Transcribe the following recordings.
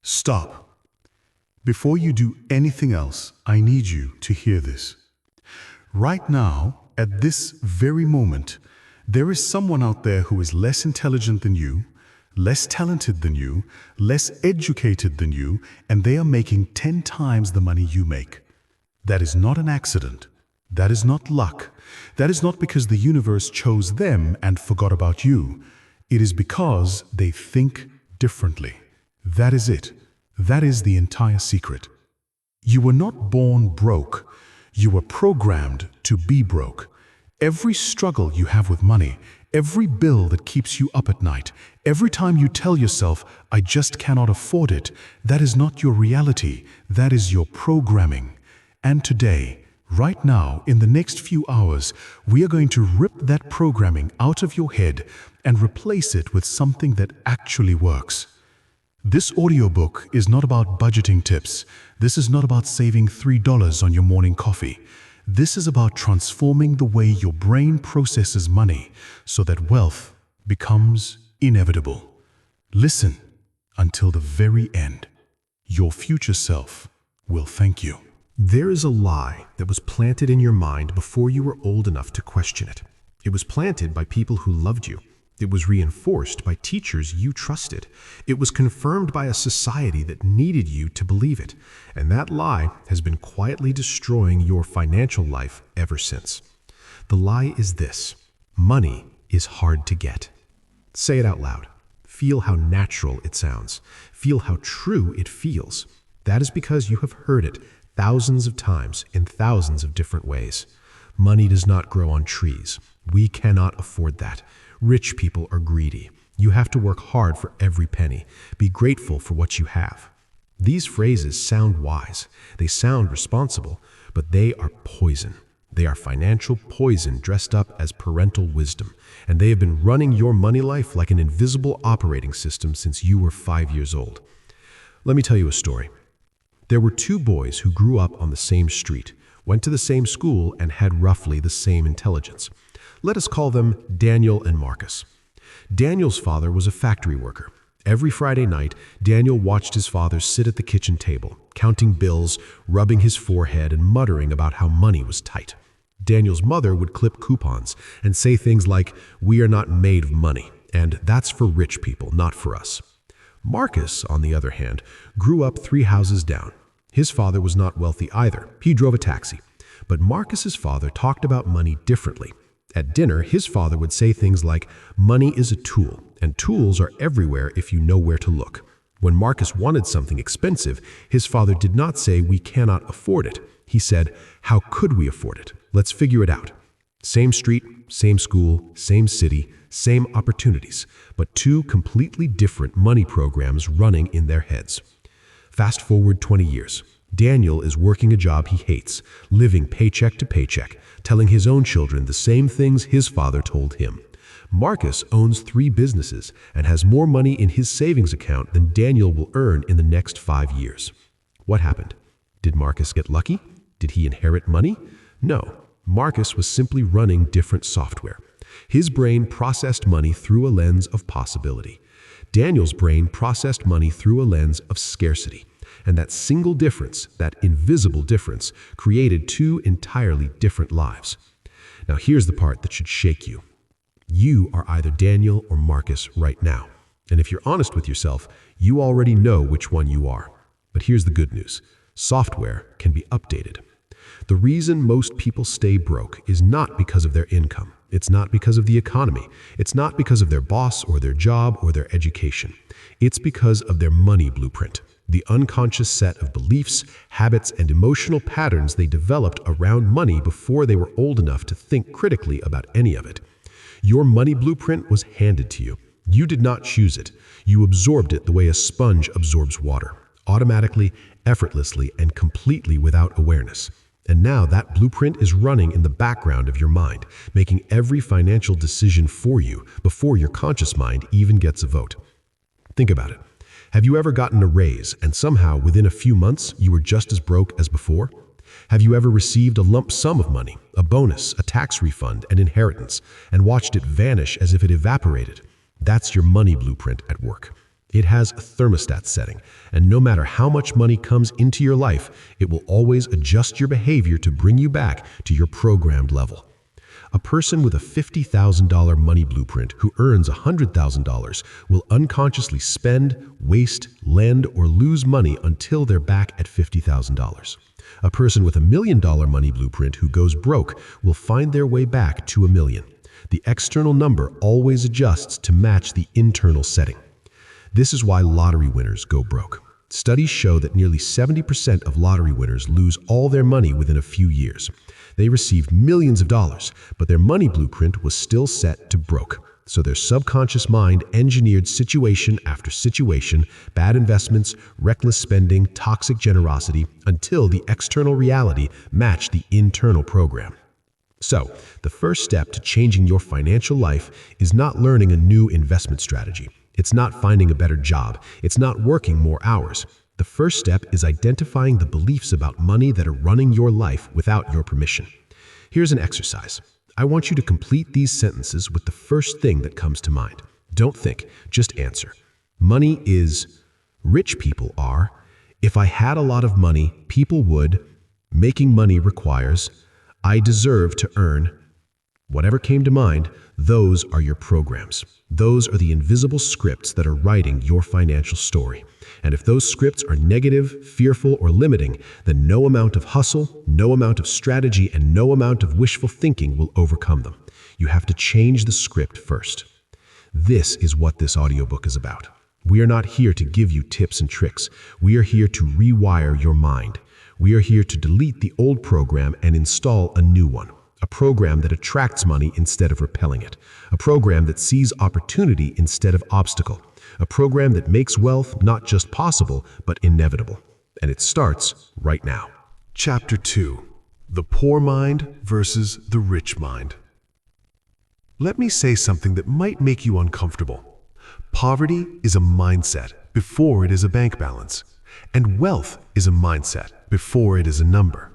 Stop. Before you do anything else, I need you to hear this. Right now, at this very moment, there is someone out there who is less intelligent than you, less talented than you, less educated than you, and they are making 10 times the money you make. That is not an accident. That is not luck. That is not because the universe chose them and forgot about you. It is because they think differently. That is it. That is the entire secret. You were not born broke. You were programmed to be broke. Every struggle you have with money, every bill that keeps you up at night, every time you tell yourself, I just cannot afford it, that is not your reality. That is your programming. And today, right now, in the next few hours, we are going to rip that programming out of your head and replace it with something that actually works. This audiobook is not about budgeting tips. This is not about saving $3 on your morning coffee. This is about transforming the way your brain processes money so that wealth becomes inevitable. Listen until the very end. Your future self will thank you. There is a lie that was planted in your mind before you were old enough to question it. It was planted by people who loved you. It was reinforced by teachers you trusted. It was confirmed by a society that needed you to believe it. And that lie has been quietly destroying your financial life ever since. The lie is this: money is hard to get. Say it out loud. Feel how natural it sounds. Feel how true it feels. That is because you have heard it thousands of times in thousands of different ways. Money does not grow on trees. We cannot afford that. Rich people are greedy. You have to work hard for every penny. Be grateful for what you have. These phrases sound wise. They sound responsible, but they are poison. They are financial poison dressed up as parental wisdom, and they have been running your money life like an invisible operating system since you were 5 years old. Let me tell you a story. There were two boys who grew up on the same street, went to the same school, and had roughly the same intelligence. Let us call them Daniel and Marcus. Daniel's father was a factory worker. Every Friday night, Daniel watched his father sit at the kitchen table, counting bills, rubbing his forehead, and muttering about how money was tight. Daniel's mother would clip coupons and say things like, "We are not made of money," and "That's for rich people, not for us." Marcus, on the other hand, grew up 3 houses down. His father was not wealthy either. He drove a taxi. But Marcus's father talked about money differently. At dinner, his father would say things like, "Money is a tool, and tools are everywhere if you know where to look." When Marcus wanted something expensive, his father did not say, "We cannot afford it." He said, "How could we afford it? Let's figure it out." Same street, same school, same city, same opportunities, but 2 completely different money programs running in their heads. Fast forward 20 years. Daniel is working a job he hates, living paycheck to paycheck, telling his own children the same things his father told him. Marcus owns 3 businesses and has more money in his savings account than Daniel will earn in the next 5 years. What happened? Did Marcus get lucky? Did he inherit money? No. Marcus was simply running different software. His brain processed money through a lens of possibility. Daniel's brain processed money through a lens of scarcity. And that single difference, that invisible difference, created 2 entirely different lives. Now here's the part that should shake you. You are either Daniel or Marcus right now. And if you're honest with yourself, you already know which one you are. But here's the good news. Software can be updated. The reason most people stay broke is not because of their income. It's not because of the economy. It's not because of their boss or their job or their education. It's because of their money blueprint. The unconscious set of beliefs, habits, and emotional patterns they developed around money before they were old enough to think critically about any of it. Your money blueprint was handed to you. You did not choose it. You absorbed it the way a sponge absorbs water, automatically, effortlessly, and completely without awareness. And now that blueprint is running in the background of your mind, making every financial decision for you before your conscious mind even gets a vote. Think about it. Have you ever gotten a raise and somehow within a few months you were just as broke as before? Have you ever received a lump sum of money, a bonus, a tax refund, an inheritance, and watched it vanish as if it evaporated? That's your money blueprint at work. It has a thermostat setting, and no matter how much money comes into your life, it will always adjust your behavior to bring you back to your programmed level. A person with a $50,000 money blueprint who earns $100,000 will unconsciously spend, waste, lend, or lose money until they're back at $50,000. A person with $1 million money blueprint who goes broke will find their way back to $1 million. The external number always adjusts to match the internal setting. This is why lottery winners go broke. Studies show that nearly 70% of lottery winners lose all their money within a few years. They received millions of dollars, but their money blueprint was still set to broke. So their subconscious mind engineered situation after situation, bad investments, reckless spending, toxic generosity, until the external reality matched the internal program. So, the first step to changing your financial life is not learning a new investment strategy. It's not finding a better job. It's not working more hours. The first step is identifying the beliefs about money that are running your life without your permission. Here's an exercise. I want you to complete these sentences with the first thing that comes to mind. Don't think, just answer. Money is, rich people are, if I had a lot of money, people would, making money requires, I deserve to earn. Whatever came to mind, those are your programs. Those are the invisible scripts that are writing your financial story. And if those scripts are negative, fearful, or limiting, then no amount of hustle, no amount of strategy, and no amount of wishful thinking will overcome them. You have to change the script first. This is what this audiobook is about. We are not here to give you tips and tricks. We are here to rewire your mind. We are here to delete the old program and install a new one. A program that attracts money instead of repelling it. A program that sees opportunity instead of obstacle. A program that makes wealth not just possible, but inevitable. And it starts right now. Chapter 2. The Poor Mind versus the Rich Mind. Let me say something that might make you uncomfortable. Poverty is a mindset before it is a bank balance. And wealth is a mindset before it is a number.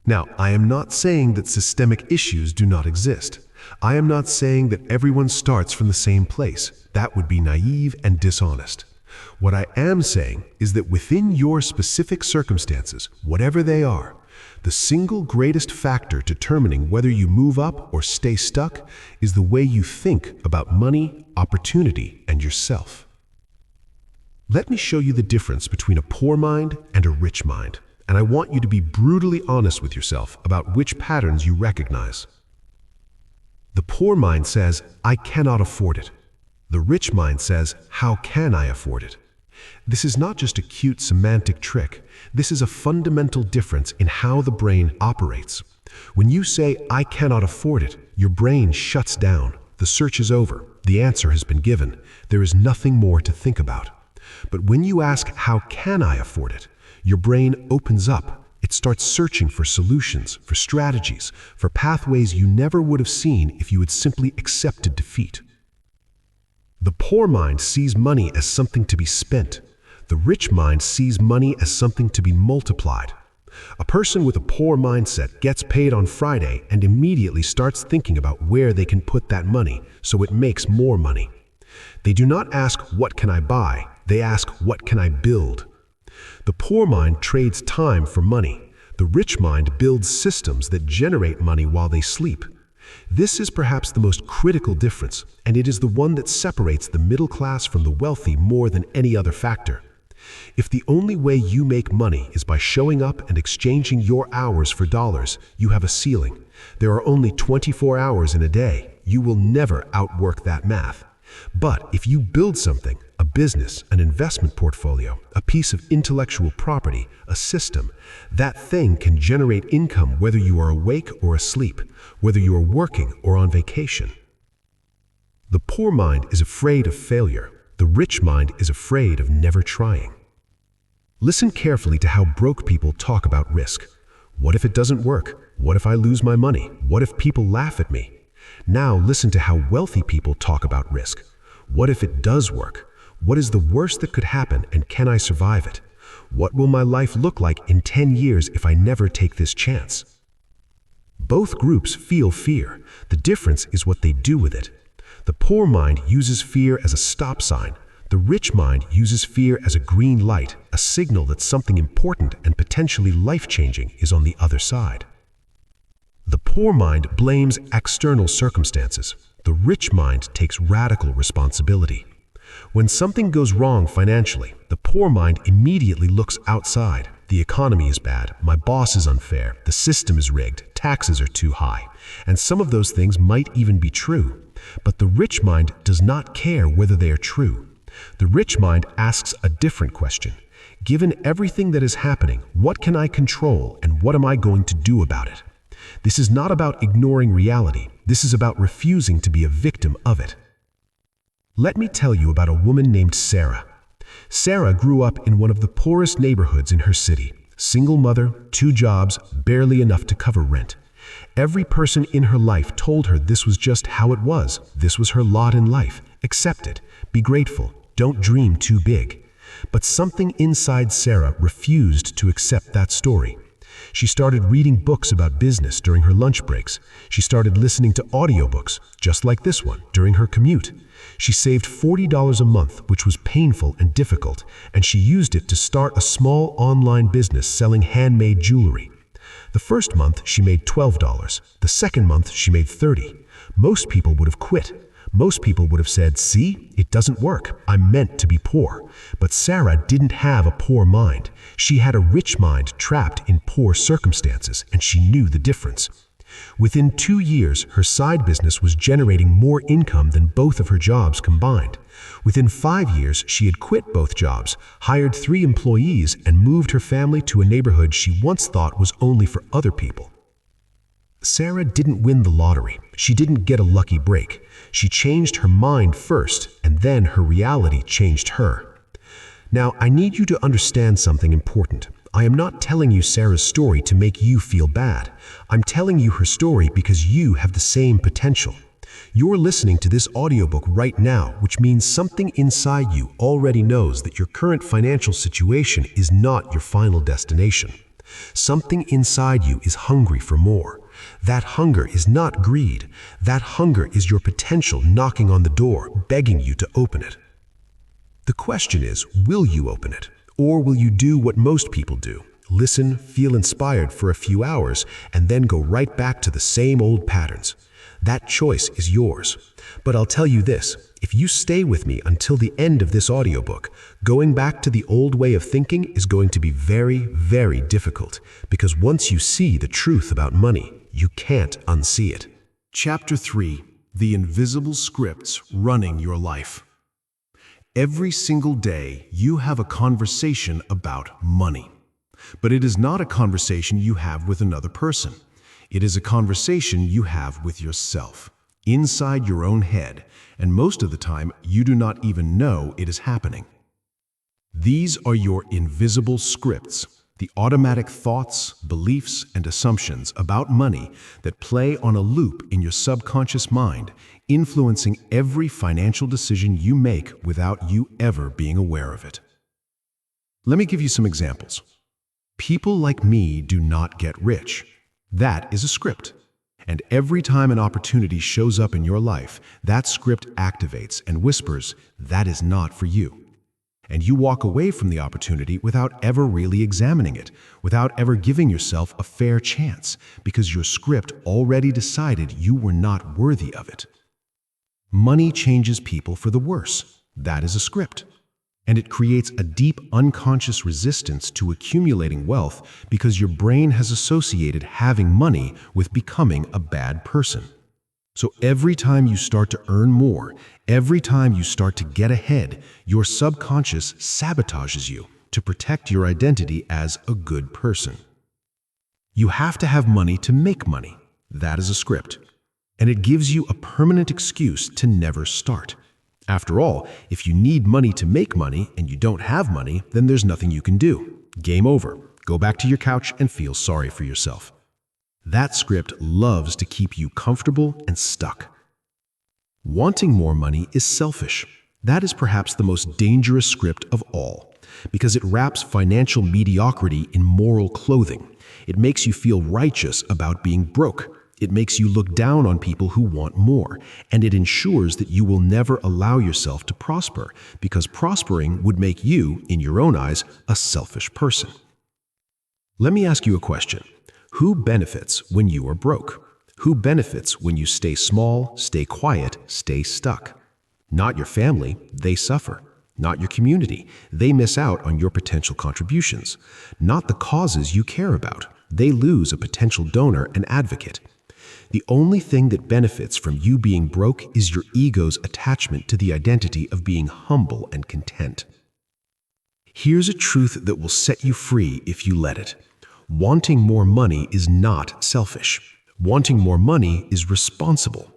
Now, I am not saying that systemic issues do not exist. I am not saying that everyone starts from the same place. That would be naive and dishonest. What I am saying is that within your specific circumstances, whatever they are, the single greatest factor determining whether you move up or stay stuck is the way you think about money, opportunity, and yourself. Let me show you the difference between a poor mind and a rich mind. And I want you to be brutally honest with yourself about which patterns you recognize. The poor mind says, I cannot afford it. The rich mind says, how can I afford it? This is not just a cute semantic trick. This is a fundamental difference in how the brain operates. When you say, I cannot afford it, your brain shuts down. The search is over. The answer has been given. There is nothing more to think about. But when you ask, how can I afford it? Your brain opens up. It starts searching for solutions, for strategies, for pathways you never would have seen if you had simply accepted defeat. The poor mind sees money as something to be spent. The rich mind sees money as something to be multiplied. A person with a poor mindset gets paid on Friday and immediately starts thinking about where they can put that money so it makes more money. They do not ask, what can I buy? They ask, what can I build? The poor mind trades time for money. The rich mind builds systems that generate money while they sleep. This is perhaps the most critical difference, and it is the one that separates the middle class from the wealthy more than any other factor. If the only way you make money is by showing up and exchanging your hours for dollars, you have a ceiling. There are only 24 hours in a day. You will never outwork that math. But if you build something, a business, an investment portfolio, a piece of intellectual property, a system, that thing can generate income whether you are awake or asleep, whether you are working or on vacation. The poor mind is afraid of failure. The rich mind is afraid of never trying. Listen carefully to how broke people talk about risk. What if it doesn't work? What if I lose my money? What if people laugh at me? Now listen to how wealthy people talk about risk. What if it does work? What is the worst that could happen, and can I survive it? What will my life look like in 10 years if I never take this chance? Both groups feel fear. The difference is what they do with it. The poor mind uses fear as a stop sign. The rich mind uses fear as a green light, a signal that something important and potentially life-changing is on the other side. The poor mind blames external circumstances. The rich mind takes radical responsibility. When something goes wrong financially, the poor mind immediately looks outside. The economy is bad, my boss is unfair, the system is rigged, taxes are too high. And some of those things might even be true. But the rich mind does not care whether they are true. The rich mind asks a different question. Given everything that is happening, what can I control and what am I going to do about it? This is not about ignoring reality. This is about refusing to be a victim of it. Let me tell you about a woman named Sarah. Sarah grew up in one of the poorest neighborhoods in her city. Single mother, 2 jobs, barely enough to cover rent. Every person in her life told her this was just how it was. This was her lot in life. Accept it. Be grateful. Don't dream too big. But something inside Sarah refused to accept that story. She started reading books about business during her lunch breaks. She started listening to audiobooks, just like this one, during her commute. She saved $40 a month, which was painful and difficult, and she used it to start a small online business selling handmade jewelry. The first month, she made $12. The second month, she made $30. Most people would have quit. Most people would have said, see, it doesn't work. I'm meant to be poor. But Sarah didn't have a poor mind. She had a rich mind trapped in poor circumstances, and she knew the difference. Within 2 years, her side business was generating more income than both of her jobs combined. Within 5 years, she had quit both jobs, hired 3 employees, and moved her family to a neighborhood she once thought was only for other people. Sarah didn't win the lottery. She didn't get a lucky break. She changed her mind first, and then her reality changed her. Now, I need you to understand something important. I am not telling you Sarah's story to make you feel bad. I'm telling you her story because you have the same potential. You're listening to this audiobook right now, which means something inside you already knows that your current financial situation is not your final destination. Something inside you is hungry for more. That hunger is not greed. That hunger is your potential knocking on the door, begging you to open it. The question is, will you open it? Or will you do what most people do? Listen, feel inspired for a few hours, and then go right back to the same old patterns. That choice is yours. But I'll tell you this, if you stay with me until the end of this audiobook, going back to the old way of thinking is going to be very, very difficult, because once you see the truth about money, you can't unsee it. Chapter 3: The Invisible Scripts Running Your Life. Every single day, you have a conversation about money. But it is not a conversation you have with another person. It is a conversation you have with yourself, inside your own head, and most of the time, you do not even know it is happening. These are your invisible scripts, the automatic thoughts, beliefs, and assumptions about money that play on a loop in your subconscious mind, influencing every financial decision you make without you ever being aware of it. Let me give you some examples. People like me do not get rich. That is a script. And every time an opportunity shows up in your life, that script activates and whispers, that is not for you. And you walk away from the opportunity without ever really examining it, without ever giving yourself a fair chance, because your script already decided you were not worthy of it. Money changes people for the worse. That is a script. And it creates a deep unconscious resistance to accumulating wealth because your brain has associated having money with becoming a bad person. So every time you start to earn more, every time you start to get ahead, your subconscious sabotages you to protect your identity as a good person. You have to have money to make money. That is a script. And it gives you a permanent excuse to never start. After all, if you need money to make money and you don't have money, then there's nothing you can do. Game over. Go back to your couch and feel sorry for yourself. That script loves to keep you comfortable and stuck. Wanting more money is selfish. That is perhaps the most dangerous script of all, because it wraps financial mediocrity in moral clothing. It makes you feel righteous about being broke. It makes you look down on people who want more, and it ensures that you will never allow yourself to prosper, because prospering would make you, in your own eyes, a selfish person. Let me ask you a question. Who benefits when you are broke? Who benefits when you stay small, stay quiet, stay stuck? Not your family, they suffer. Not your community, they miss out on your potential contributions. Not the causes you care about, they lose a potential donor and advocate. The only thing that benefits from you being broke is your ego's attachment to the identity of being humble and content. Here's a truth that will set you free if you let it. Wanting more money is not selfish. Wanting more money is responsible.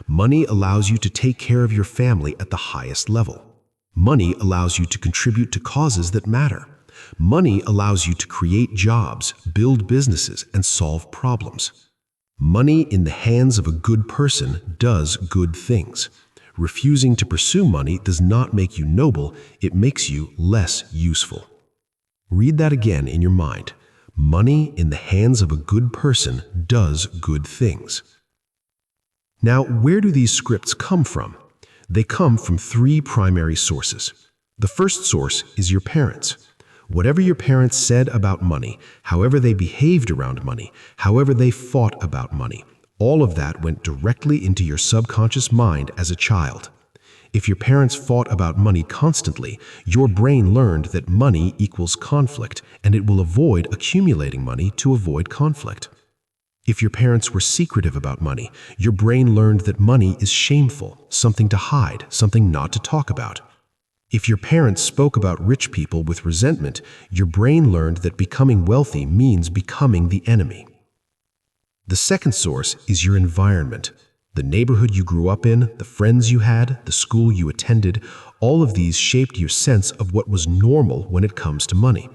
Money allows you to take care of your family at the highest level. Money allows you to contribute to causes that matter. Money allows you to create jobs, build businesses, and solve problems. Money in the hands of a good person does good things. Refusing to pursue money does not make you noble, it makes you less useful. Read that again in your mind. Money in the hands of a good person does good things. Now, where do these scripts come from? They come from three primary sources. The first source is your parents. Whatever your parents said about money, however they behaved around money, however they fought about money, all of that went directly into your subconscious mind as a child. If your parents fought about money constantly, your brain learned that money equals conflict, and it will avoid accumulating money to avoid conflict. If your parents were secretive about money, your brain learned that money is shameful, something to hide, something not to talk about. If your parents spoke about rich people with resentment, your brain learned that becoming wealthy means becoming the enemy. The second source is your environment. The neighborhood you grew up in, the friends you had, the school you attended, all of these shaped your sense of what was normal when it comes to money.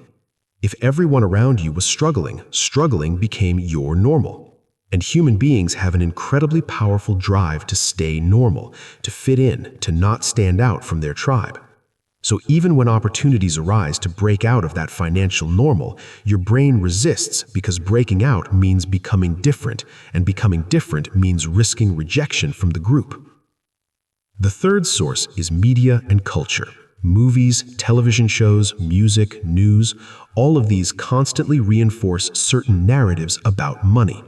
If everyone around you was struggling, struggling became your normal. And human beings have an incredibly powerful drive to stay normal, to fit in, to not stand out from their tribe. So even when opportunities arise to break out of that financial normal, your brain resists because breaking out means becoming different, and becoming different means risking rejection from the group. The third source is media and culture. Movies, television shows, music, news, all of these constantly reinforce certain narratives about money.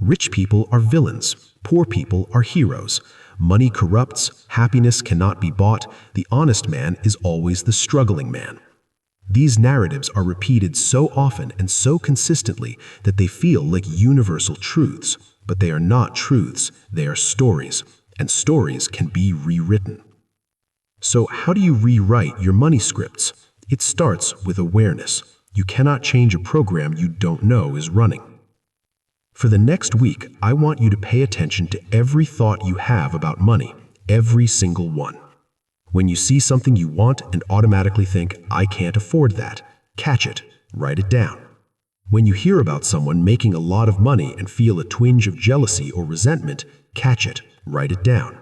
Rich people are villains. Poor people are heroes. Money corrupts. Happiness cannot be bought. The honest man is always the struggling man. These narratives are repeated so often and so consistently that they feel like universal truths. But they are not truths. They are stories. And stories can be rewritten. So how do you rewrite your money scripts? It starts with awareness. You cannot change a program you don't know is running. For the next week, I want you to pay attention to every thought you have about money, every single one. When you see something you want and automatically think, I can't afford that, catch it, write it down. When you hear about someone making a lot of money and feel a twinge of jealousy or resentment, catch it, write it down.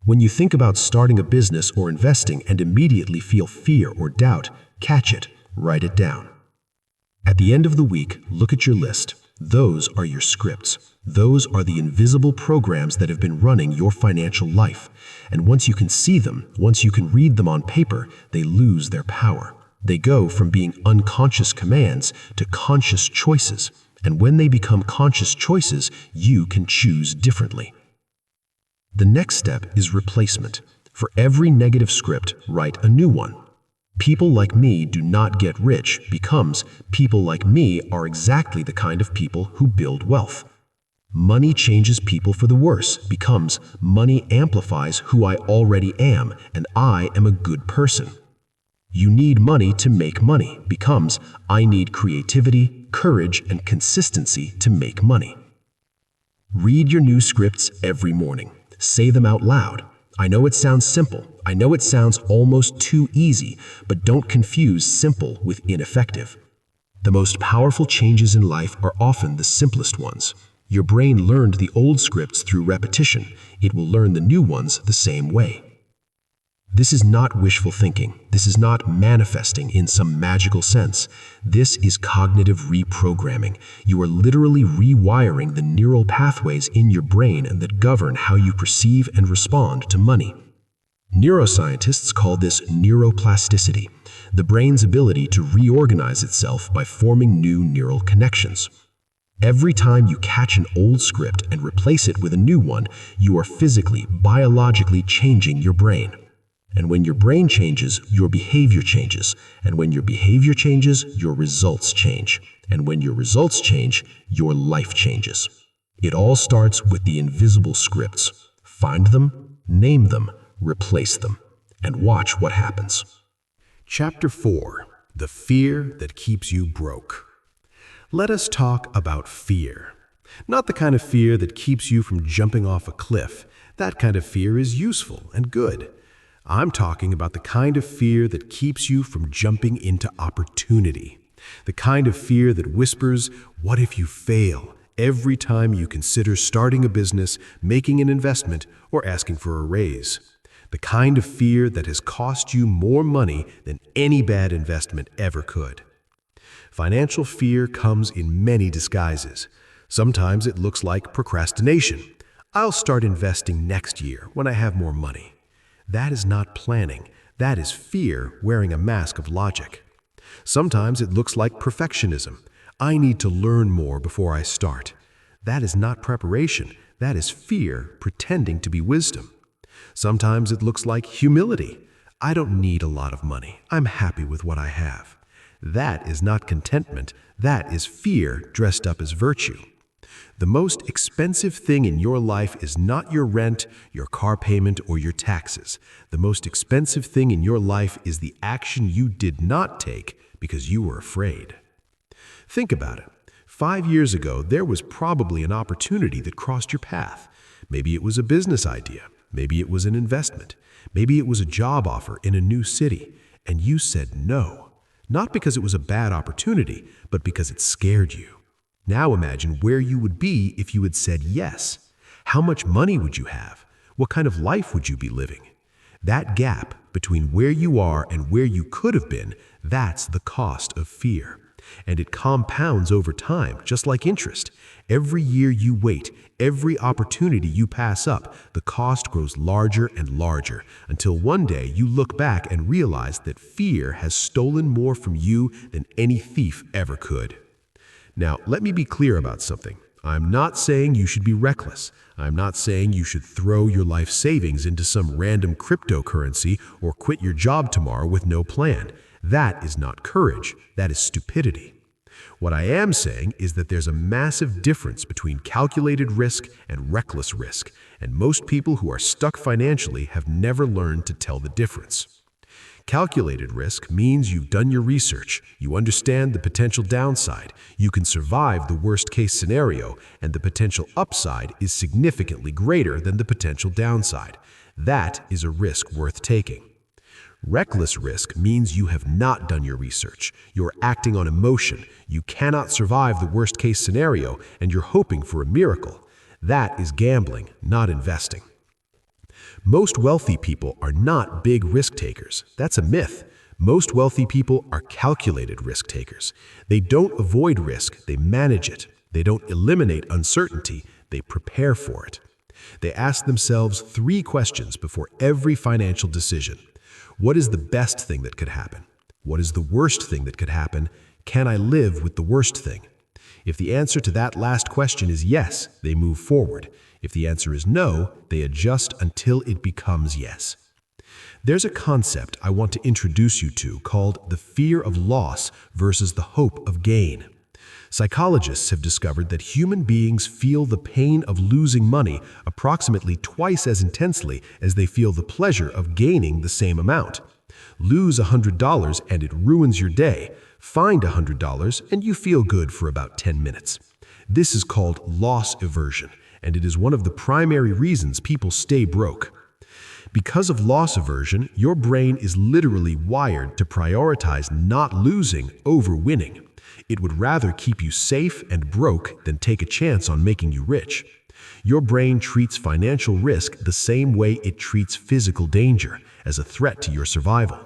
When you think about starting a business or investing and immediately feel fear or doubt, catch it, write it down. At the end of the week, look at your list. Those are your scripts. Those are the invisible programs that have been running your financial life. And once you can see them, once you can read them on paper, they lose their power. They go from being unconscious commands to conscious choices. And when they become conscious choices, you can choose differently. The next step is replacement. For every negative script, write a new one. People like me do not get rich becomes people like me are exactly the kind of people who build wealth. Money changes people for the worse becomes money amplifies who I already am and I am a good person. You need money to make money becomes I need creativity, courage, and consistency to make money. Read your new scripts every morning. Say them out loud. I know it sounds simple. I know it sounds almost too easy, but don't confuse simple with ineffective. The most powerful changes in life are often the simplest ones. Your brain learned the old scripts through repetition. It will learn the new ones the same way. This is not wishful thinking. This is not manifesting in some magical sense. This is cognitive reprogramming. You are literally rewiring the neural pathways in your brain and that govern how you perceive and respond to money. Neuroscientists call this neuroplasticity, the brain's ability to reorganize itself by forming new neural connections. Every time you catch an old script and replace it with a new one, you are physically, biologically changing your brain. And when your brain changes, your behavior changes. And when your behavior changes, your results change. And when your results change, your life changes. It all starts with the invisible scripts. Find them, name them, replace them, and watch what happens. Chapter 4. The Fear That Keeps You Broke. Let us talk about fear. Not the kind of fear that keeps you from jumping off a cliff. That kind of fear is useful and good. I'm talking about the kind of fear that keeps you from jumping into opportunity. The kind of fear that whispers, "What if you fail?" every time you consider starting a business, making an investment, or asking for a raise. The kind of fear that has cost you more money than any bad investment ever could. Financial fear comes in many disguises. Sometimes it looks like procrastination. I'll start investing next year when I have more money. That is not planning. That is fear wearing a mask of logic. Sometimes it looks like perfectionism. I need to learn more before I start. That is not preparation. That is fear pretending to be wisdom. Sometimes it looks like humility. I don't need a lot of money. I'm happy with what I have. That is not contentment. That is fear dressed up as virtue. The most expensive thing in your life is not your rent, your car payment, or your taxes. The most expensive thing in your life is the action you did not take because you were afraid. Think about it. 5 years ago, there was probably an opportunity that crossed your path. Maybe it was a business idea. Maybe it was an investment. Maybe it was a job offer in a new city. And you said no. Not because it was a bad opportunity, but because it scared you. Now imagine where you would be if you had said yes. How much money would you have? What kind of life would you be living? That gap between where you are and where you could have been, that's the cost of fear. And it compounds over time, just like interest. Every year you wait, every opportunity you pass up, the cost grows larger and larger, until one day you look back and realize that fear has stolen more from you than any thief ever could. Now, let me be clear about something. I'm not saying you should be reckless. I'm not saying you should throw your life savings into some random cryptocurrency or quit your job tomorrow with no plan. That is not courage. That is stupidity. What I am saying is that there's a massive difference between calculated risk and reckless risk, and most people who are stuck financially have never learned to tell the difference. Calculated risk means you've done your research, you understand the potential downside, you can survive the worst-case scenario, and the potential upside is significantly greater than the potential downside. That is a risk worth taking. Reckless risk means you have not done your research, you're acting on emotion, you cannot survive the worst-case scenario, and you're hoping for a miracle. That is gambling, not investing. Most wealthy people are not big risk takers. That's a myth. Most wealthy people are calculated risk takers. They don't avoid risk, they manage it. They don't eliminate uncertainty, they prepare for it. They ask themselves 3 questions before every financial decision. What is the best thing that could happen? What is the worst thing that could happen? Can I live with the worst thing? If the answer to that last question is yes, they move forward. If the answer is no, they adjust until it becomes yes. There's a concept I want to introduce you to called the fear of loss versus the hope of gain. Psychologists have discovered that human beings feel the pain of losing money approximately twice as intensely as they feel the pleasure of gaining the same amount. Lose $100 and it ruins your day. Find $100 and you feel good for about 10 minutes. This is called loss aversion, and it is one of the primary reasons people stay broke. Because of loss aversion, your brain is literally wired to prioritize not losing over winning. It would rather keep you safe and broke than take a chance on making you rich. Your brain treats financial risk the same way it treats physical danger, as a threat to your survival.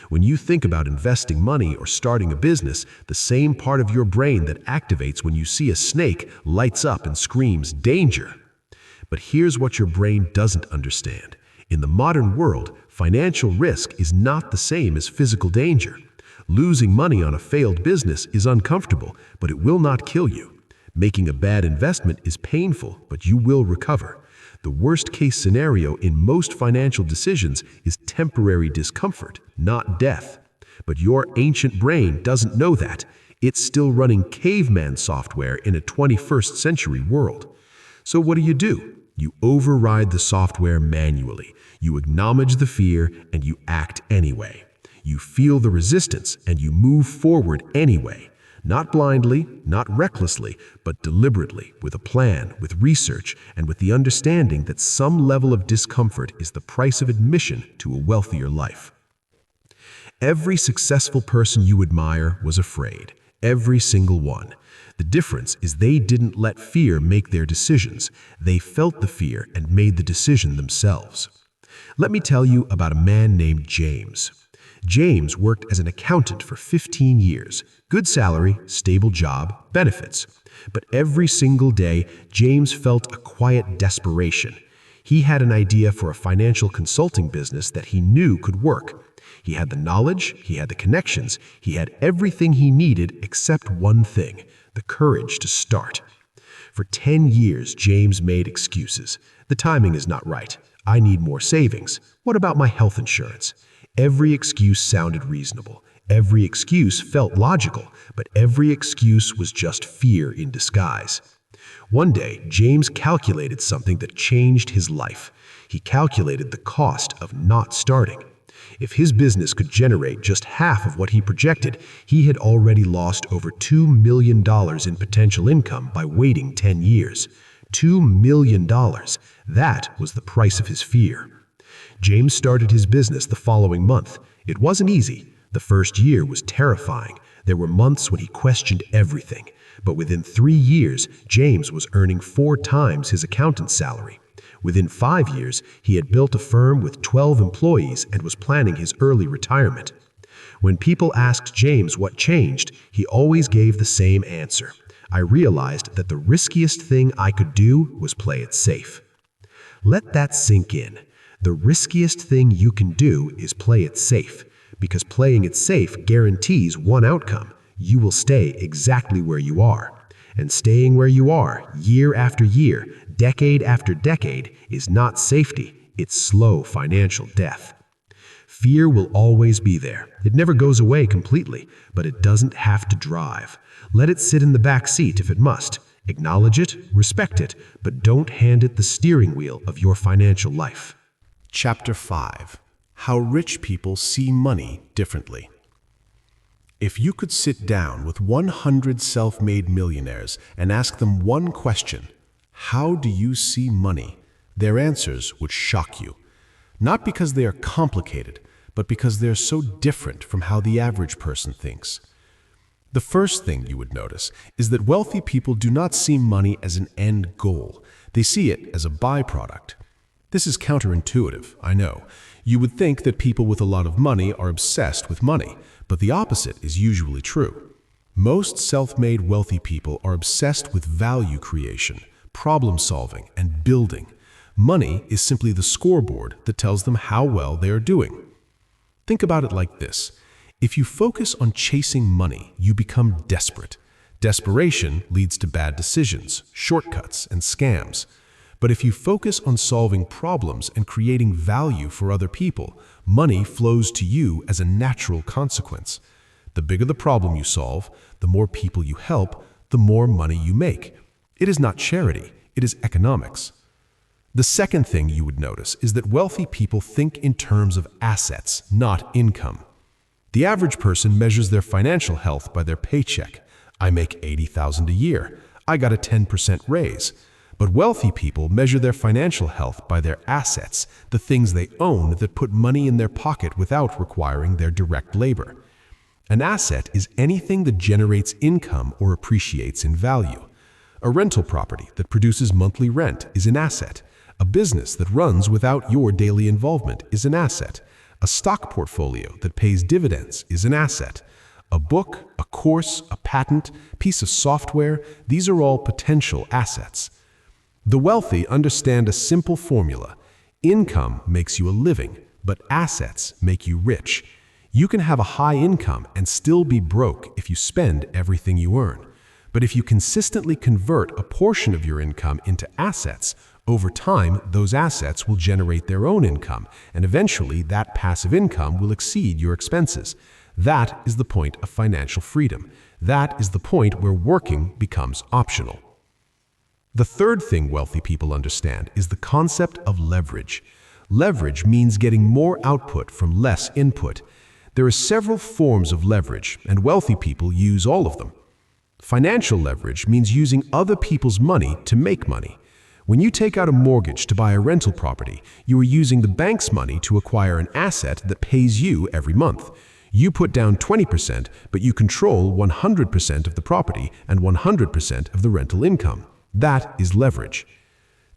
When you think about investing money or starting a business, the same part of your brain that activates when you see a snake lights up and screams, "Danger!" But here's what your brain doesn't understand. In the modern world, financial risk is not the same as physical danger. Losing money on a failed business is uncomfortable, but it will not kill you. Making a bad investment is painful, but you will recover. The worst-case scenario in most financial decisions is temporary discomfort, not death. But your ancient brain doesn't know that. It's still running caveman software in a 21st century world. So what do? You override the software manually. You acknowledge the fear and you act anyway. You feel the resistance and you move forward anyway. Not blindly, not recklessly, but deliberately, with a plan, with research, and with the understanding that some level of discomfort is the price of admission to a wealthier life. Every successful person you admire was afraid. Every single one. The difference is they didn't let fear make their decisions. They felt the fear and made the decision themselves. Let me tell you about a man named James. James worked as an accountant for 15 years. Good salary, stable job, benefits. But every single day, James felt a quiet desperation. He had an idea for a financial consulting business that he knew could work. He had the knowledge, he had the connections, he had everything he needed except one thing: the courage to start. For 10 years, James made excuses. The timing is not right. I need more savings. What about my health insurance? Every excuse sounded reasonable. Every excuse felt logical, but every excuse was just fear in disguise. One day, James calculated something that changed his life. He calculated the cost of not starting. If his business could generate just half of what he projected, he had already lost over $2 million in potential income by waiting 10 years. $2 million. That was the price of his fear. James started his business the following month. It wasn't easy. The first year was terrifying. There were months when he questioned everything. But within 3 years, James was earning 4 times his accountant's salary. Within 5 years, he had built a firm with 12 employees and was planning his early retirement. When people asked James what changed, he always gave the same answer. I realized that the riskiest thing I could do was play it safe. Let that sink in. The riskiest thing you can do is play it safe, because playing it safe guarantees one outcome. You will stay exactly where you are. And staying where you are, year after year, decade after decade, is not safety, it's slow financial death. Fear will always be there. It never goes away completely, but it doesn't have to drive. Let it sit in the back seat if it must. Acknowledge it, respect it, but don't hand it the steering wheel of your financial life. Chapter 5. How Rich People See Money Differently. If you could sit down with 100 self-made millionaires and ask them one question, how do you see money? Their answers would shock you. Not because they are complicated, but because they're so different from how the average person thinks. The first thing you would notice is that wealthy people do not see money as an end goal. They see it as a byproduct. This is counterintuitive, I know. You would think that people with a lot of money are obsessed with money, but the opposite is usually true. Most self-made wealthy people are obsessed with value creation, problem solving, and building. Money is simply the scoreboard that tells them how well they are doing. Think about it like this. If you focus on chasing money, you become desperate. Desperation leads to bad decisions, shortcuts, and scams. But if you focus on solving problems and creating value for other people, money flows to you as a natural consequence. The bigger the problem you solve, the more people you help, the more money you make. It is not charity, it is economics. The second thing you would notice is that wealthy people think in terms of assets, not income. The average person measures their financial health by their paycheck. I make $80,000 a year. I got a 10% raise. But wealthy people measure their financial health by their assets, the things they own that put money in their pocket without requiring their direct labor. An asset is anything that generates income or appreciates in value. A rental property that produces monthly rent is an asset. A business that runs without your daily involvement is an asset. A stock portfolio that pays dividends is an asset. A book, a course, a patent, piece of software, these are all potential assets. The wealthy understand a simple formula. Income makes you a living, but assets make you rich. You can have a high income and still be broke if you spend everything you earn. But if you consistently convert a portion of your income into assets, over time, those assets will generate their own income, and eventually that passive income will exceed your expenses. That is the point of financial freedom. That is the point where working becomes optional. The third thing wealthy people understand is the concept of leverage. Leverage means getting more output from less input. There are several forms of leverage, and wealthy people use all of them. Financial leverage means using other people's money to make money. When you take out a mortgage to buy a rental property, you are using the bank's money to acquire an asset that pays you every month. You put down 20%, but you control 100% of the property and 100% of the rental income. That is leverage.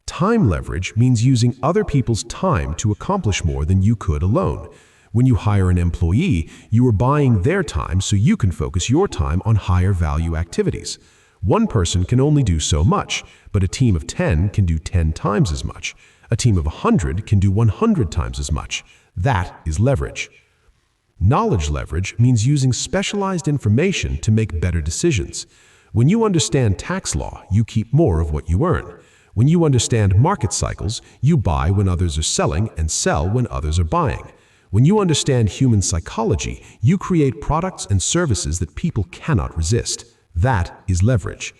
Time leverage means using other people's time to accomplish more than you could alone. When you hire an employee, you are buying their time so you can focus your time on higher value activities. One person can only do so much, but a team of 10 can do 10 times as much. A team of 100 can do 100 times as much. That is leverage. Knowledge leverage means using specialized information to make better decisions. When you understand tax law, you keep more of what you earn. When you understand market cycles, you buy when others are selling and sell when others are buying. When you understand human psychology, you create products and services that people cannot resist. That is leverage.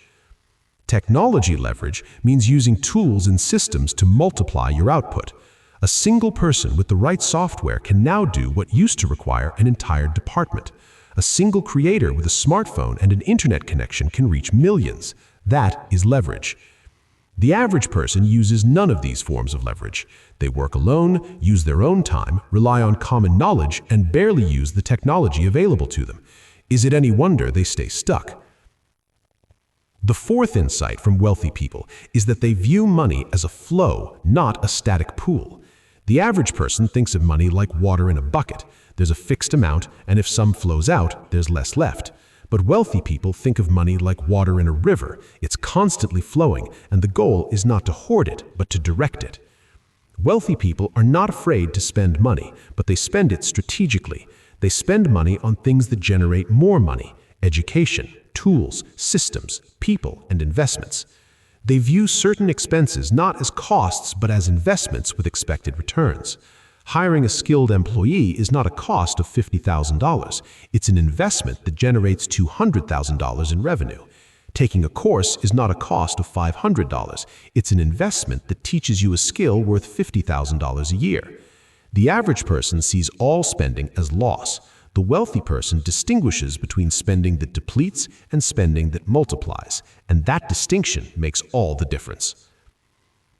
Technology leverage means using tools and systems to multiply your output. A single person with the right software can now do what used to require an entire department. A single creator with a smartphone and an internet connection can reach millions. That is leverage. The average person uses none of these forms of leverage. They work alone, use their own time, rely on common knowledge, and barely use the technology available to them. Is it any wonder they stay stuck? The fourth insight from wealthy people is that they view money as a flow, not a static pool. The average person thinks of money like water in a bucket. There's a fixed amount, and if some flows out, there's less left. But wealthy people think of money like water in a river. It's constantly flowing, and the goal is not to hoard it, but to direct it. Wealthy people are not afraid to spend money, but they spend it strategically. They spend money on things that generate more money: education, tools, systems, people, and investments. They view certain expenses not as costs, but as investments with expected returns. Hiring a skilled employee is not a cost of $50,000. It's an investment that generates $200,000 in revenue. Taking a course is not a cost of $500. It's an investment that teaches you a skill worth $50,000 a year. The average person sees all spending as loss. The wealthy person distinguishes between spending that depletes and spending that multiplies, and that distinction makes all the difference.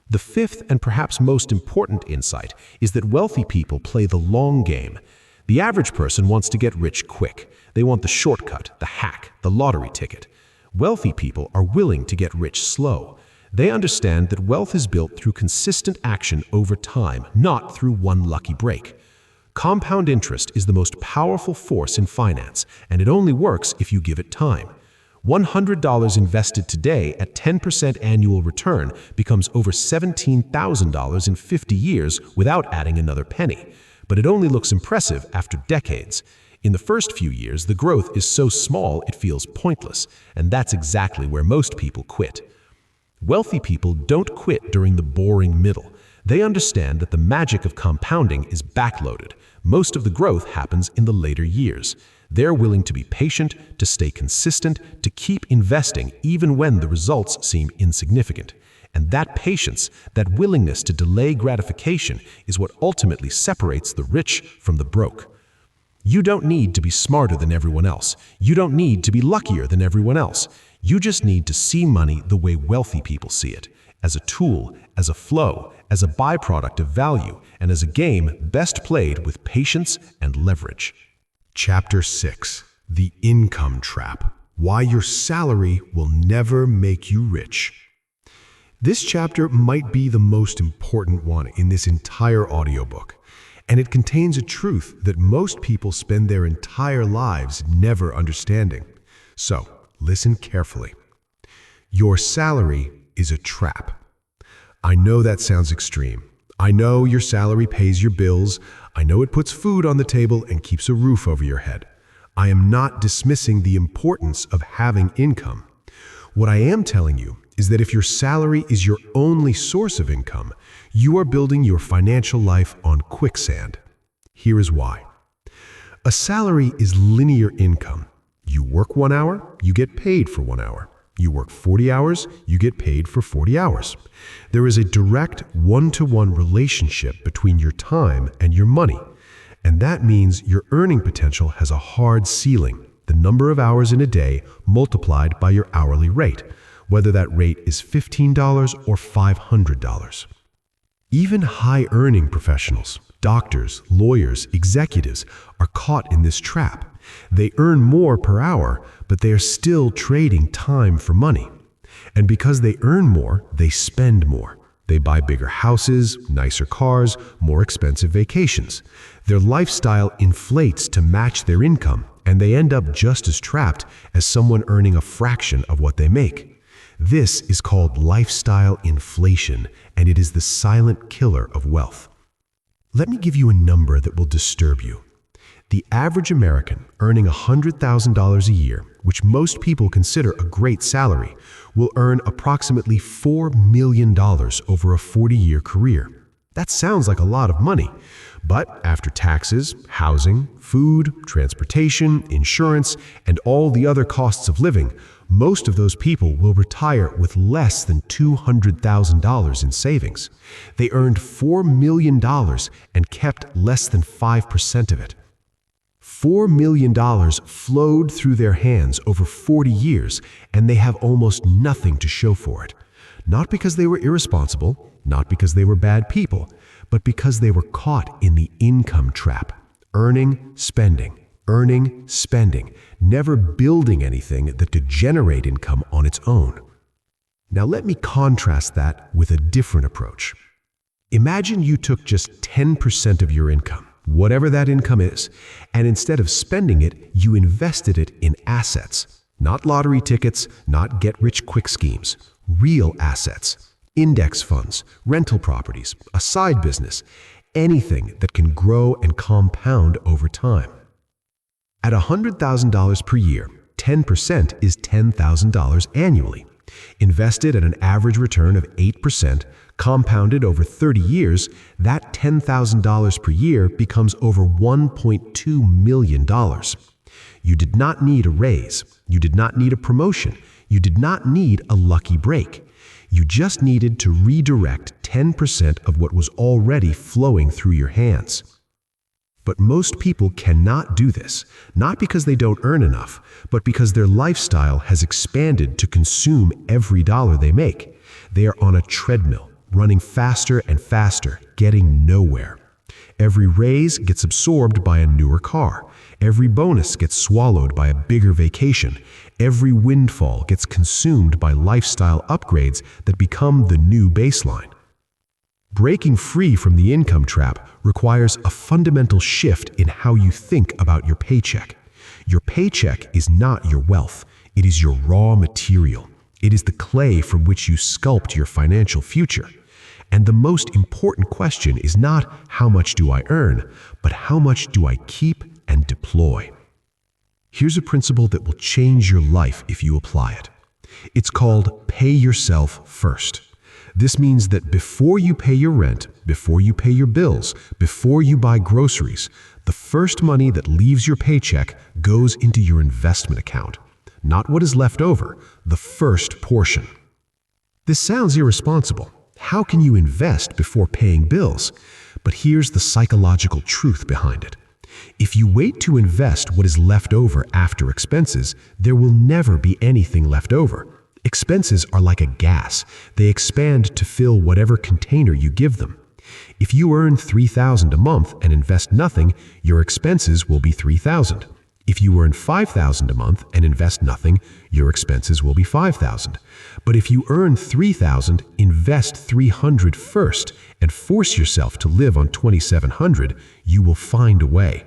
The fifth and perhaps most important insight is that wealthy people play the long game. The average person wants to get rich quick. They want the shortcut, the hack, the lottery ticket. Wealthy people are willing to get rich slow. They understand that wealth is built through consistent action over time, not through one lucky break. Compound interest is the most powerful force in finance, and it only works if you give it time. $100 invested today at 10% annual return becomes over $17,000 in 50 years without adding another penny. But it only looks impressive after decades. In the first few years, the growth is so small it feels pointless, and that's exactly where most people quit. Wealthy people don't quit during the boring middle. They understand that the magic of compounding is backloaded. Most of the growth happens in the later years. They're willing to be patient, to stay consistent, to keep investing even when the results seem insignificant. And that patience, that willingness to delay gratification is what ultimately separates the rich from the broke. You don't need to be smarter than everyone else. You don't need to be luckier than everyone else. You just need to see money the way wealthy people see it, as a tool, as a flow, as a byproduct of value, and as a game best played with patience and leverage. Chapter 6. The Income Trap. Why your salary will never make you rich. This chapter might be the most important one in this entire audiobook, and it contains a truth that most people spend their entire lives never understanding. So, listen carefully. Your salary is a trap. I know that sounds extreme. I know your salary pays your bills. I know it puts food on the table and keeps a roof over your head. I am not dismissing the importance of having income. What I am telling you is that if your salary is your only source of income, you are building your financial life on quicksand. Here is why. A salary is linear income. You work 1 hour, you get paid for 1 hour. You work 40 hours, you get paid for 40 hours. There is a direct one-to-one relationship between your time and your money. And that means your earning potential has a hard ceiling, the number of hours in a day multiplied by your hourly rate, whether that rate is $15 or $500. Even high-earning professionals, doctors, lawyers, executives are caught in this trap. They earn more per hour, but they are still trading time for money. And because they earn more, they spend more. They buy bigger houses, nicer cars, more expensive vacations. Their lifestyle inflates to match their income, and they end up just as trapped as someone earning a fraction of what they make. This is called lifestyle inflation, and it is the silent killer of wealth. Let me give you a number that will disturb you. The average American earning $100,000 a year, which most people consider a great salary, will earn approximately $4 million over a 40-year career. That sounds like a lot of money, but after taxes, housing, food, transportation, insurance, and all the other costs of living, most of those people will retire with less than $200,000 in savings. They earned $4 million and kept less than 5% of it. $4 million flowed through their hands over 40 years, and they have almost nothing to show for it. Not because they were irresponsible, not because they were bad people, but because they were caught in the income trap. Earning, spending, never building anything that could generate income on its own. Now let me contrast that with a different approach. Imagine you took just 10% of your income, whatever that income is, and instead of spending it, you invested it in assets. Not lottery tickets, not get-rich-quick schemes. Real assets. Index funds, rental properties, a side business, anything that can grow and compound over time. At $100,000 per year, 10% is $10,000 annually. Invested at an average return of 8%, compounded over 30 years, that $10,000 per year becomes over $1.2 million. You did not need a raise. You did not need a promotion. You did not need a lucky break. You just needed to redirect 10% of what was already flowing through your hands. But most people cannot do this, not because they don't earn enough, but because their lifestyle has expanded to consume every dollar they make. They are on a treadmill, running faster and faster, getting nowhere. Every raise gets absorbed by a newer car. Every bonus gets swallowed by a bigger vacation. Every windfall gets consumed by lifestyle upgrades that become the new baseline. Breaking free from the income trap requires a fundamental shift in how you think about your paycheck. Your paycheck is not your wealth. It is your raw material. It is the clay from which you sculpt your financial future. And the most important question is not how much do I earn, but how much do I keep and deploy. Here's a principle that will change your life if you apply it. It's called pay yourself first. This means that before you pay your rent, before you pay your bills, before you buy groceries, the first money that leaves your paycheck goes into your investment account. Not what is left over, the first portion. This sounds irresponsible. How can you invest before paying bills? But here's the psychological truth behind it. If you wait to invest what is left over after expenses, there will never be anything left over. Expenses are like a gas. They expand to fill whatever container you give them. If you earn $3,000 a month and invest nothing, your expenses will be $3,000. If you earn $5,000 a month and invest nothing, your expenses will be $5,000. But if you earn $3,000, invest $300 first and force yourself to live on $2,700, you will find a way.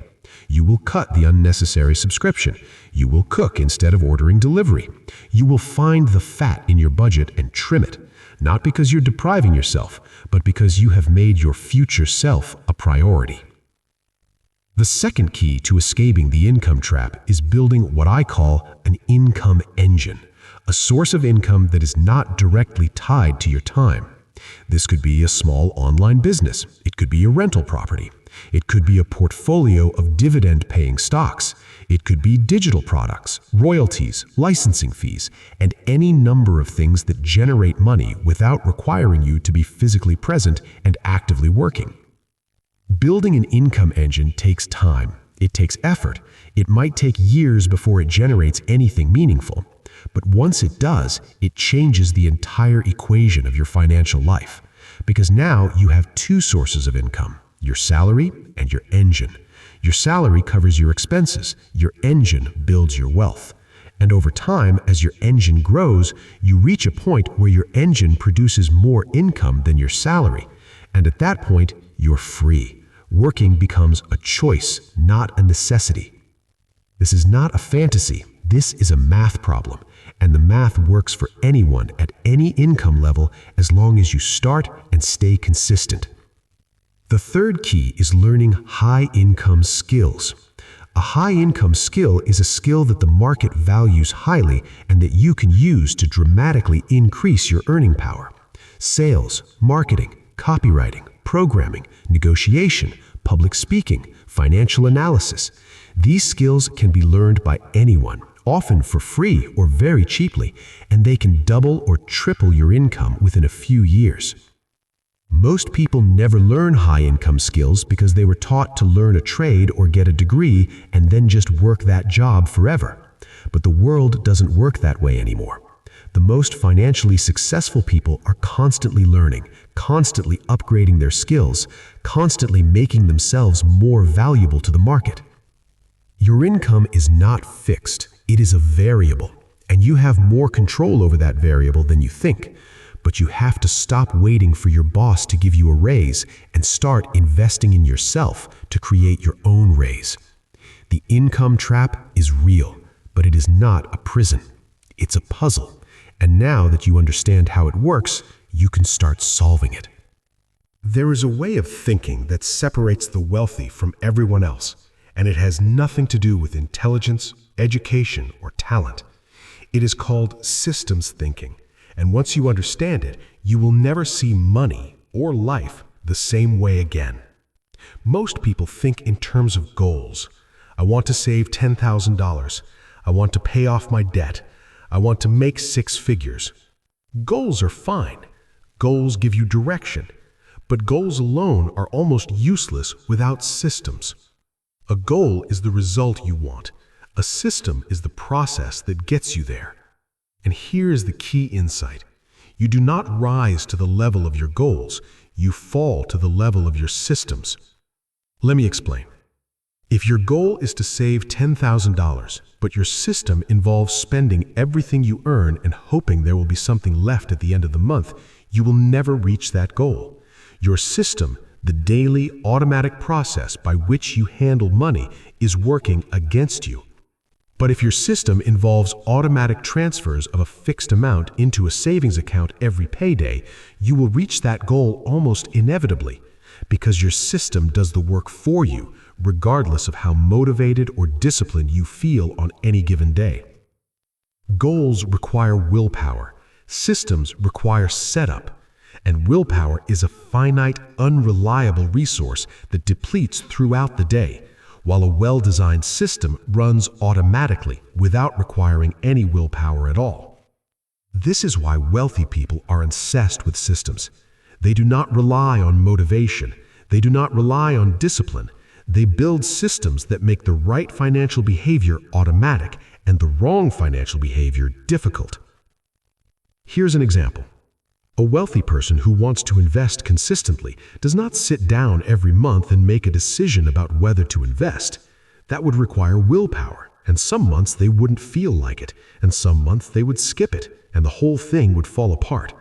You will cut the unnecessary subscription. You will cook instead of ordering delivery. You will find the fat in your budget and trim it, not because you're depriving yourself, but because you have made your future self a priority. The second key to escaping the income trap is building what I call an income engine, a source of income that is not directly tied to your time. This could be a small online business. It could be a rental property. It could be a portfolio of dividend-paying stocks. It could be digital products, royalties, licensing fees, and any number of things that generate money without requiring you to be physically present and actively working. Building an income engine takes time. It takes effort. It might take years before it generates anything meaningful. But once it does, it changes the entire equation of your financial life. Because now you have two sources of income, your salary and your engine. Your salary covers your expenses. Your engine builds your wealth. And over time, as your engine grows, you reach a point where your engine produces more income than your salary. And at that point, you're free. Working becomes a choice, not a necessity. This is not a fantasy. This is a math problem. And the math works for anyone at any income level as long as you start and stay consistent. The third key is learning high-income skills. A high-income skill is a skill that the market values highly and that you can use to dramatically increase your earning power. Sales, marketing, copywriting, programming, negotiation, public speaking, financial analysis. These skills can be learned by anyone, often for free or very cheaply, and they can double or triple your income within a few years. Most people never learn high-income skills because they were taught to learn a trade or get a degree and then just work that job forever. But the world doesn't work that way anymore. The most financially successful people are constantly learning, constantly upgrading their skills, constantly making themselves more valuable to the market. Your income is not fixed. It is a variable, and you have more control over that variable than you think. But you have to stop waiting for your boss to give you a raise and start investing in yourself to create your own raise. The income trap is real, but it is not a prison. It's a puzzle. And now that you understand how it works, you can start solving it. There is a way of thinking that separates the wealthy from everyone else, and it has nothing to do with intelligence, education, or talent. It is called systems thinking, and once you understand it, you will never see money or life the same way again. Most people think in terms of goals. I want to save $10,000. I want to pay off my debt. I want to make 6 figures. Goals are fine. Goals give you direction. But goals alone are almost useless without systems. A goal is the result you want. A system is the process that gets you there. And here is the key insight. You do not rise to the level of your goals. You fall to the level of your systems. Let me explain. If your goal is to save $10,000, but your system involves spending everything you earn and hoping there will be something left at the end of the month, you will never reach that goal. Your system, the daily automatic process by which you handle money, is working against you. But if your system involves automatic transfers of a fixed amount into a savings account every payday, you will reach that goal almost inevitably, because your system does the work for you, regardless of how motivated or disciplined you feel on any given day. Goals require willpower. Systems require setup. And willpower is a finite, unreliable resource that depletes throughout the day, while a well-designed system runs automatically without requiring any willpower at all. This is why wealthy people are obsessed with systems. They do not rely on motivation. They do not rely on discipline. They build systems that make the right financial behavior automatic and the wrong financial behavior difficult. Here's an example. A wealthy person who wants to invest consistently does not sit down every month and make a decision about whether to invest. That would require willpower. and some months they wouldn't feel like it, and some months they would skip it, and the whole thing would fall apart.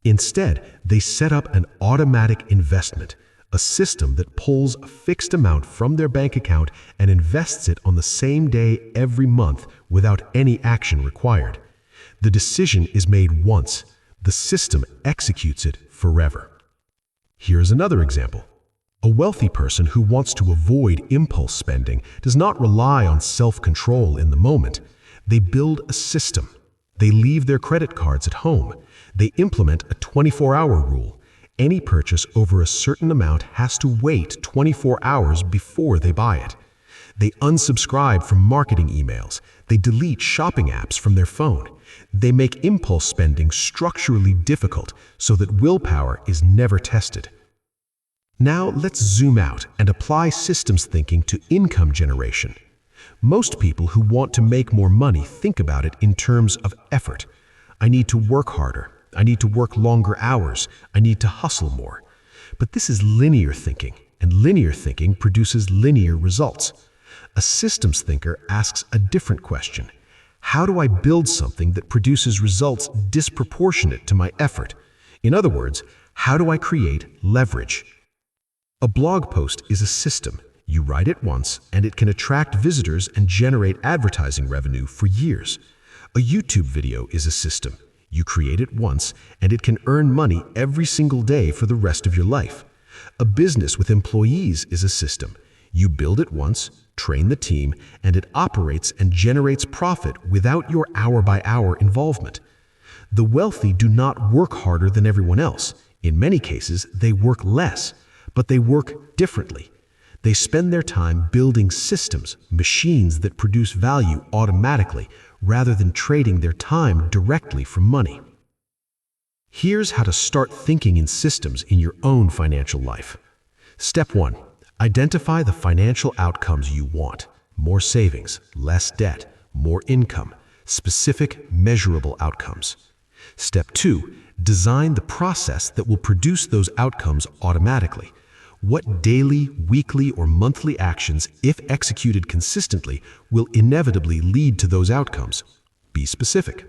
Instead, they set up an automatic investment, a system that pulls a fixed amount from their bank account and invests it on the same day every month without any action required. The decision is made once. The system executes it forever. Here's another example. A wealthy person who wants to avoid impulse spending does not rely on self-control in the moment. They build a system. They leave their credit cards at home. They implement a 24-hour rule. Any purchase over a certain amount has to wait 24 hours before they buy it. They unsubscribe from marketing emails. They delete shopping apps from their phone. They make impulse spending structurally difficult so that willpower is never tested. Now let's zoom out and apply systems thinking to income generation. Most people who want to make more money think about it in terms of effort. I need to work harder. I need to work longer hours. I need to hustle more. But this is linear thinking, and linear thinking produces linear results. A systems thinker asks a different question. How do I build something that produces results disproportionate to my effort? In other words, how do I create leverage? A blog post is a system. You write it once, and it can attract visitors and generate advertising revenue for years. A YouTube video is a system. You create it once, and it can earn money every single day for the rest of your life. A business with employees is a system. You build it once, train the team, and it operates and generates profit without your hour-by-hour involvement. The wealthy do not work harder than everyone else. In many cases, they work less, but they work differently. They spend their time building systems, machines that produce value automatically, rather than trading their time directly for money. Here's how to start thinking in systems in your own financial life. Step 1. Identify the financial outcomes you want. More savings, less debt, more income, specific, measurable outcomes. Step 2. Design the process that will produce those outcomes automatically. What daily, weekly, or monthly actions, if executed consistently, will inevitably lead to those outcomes? Be specific.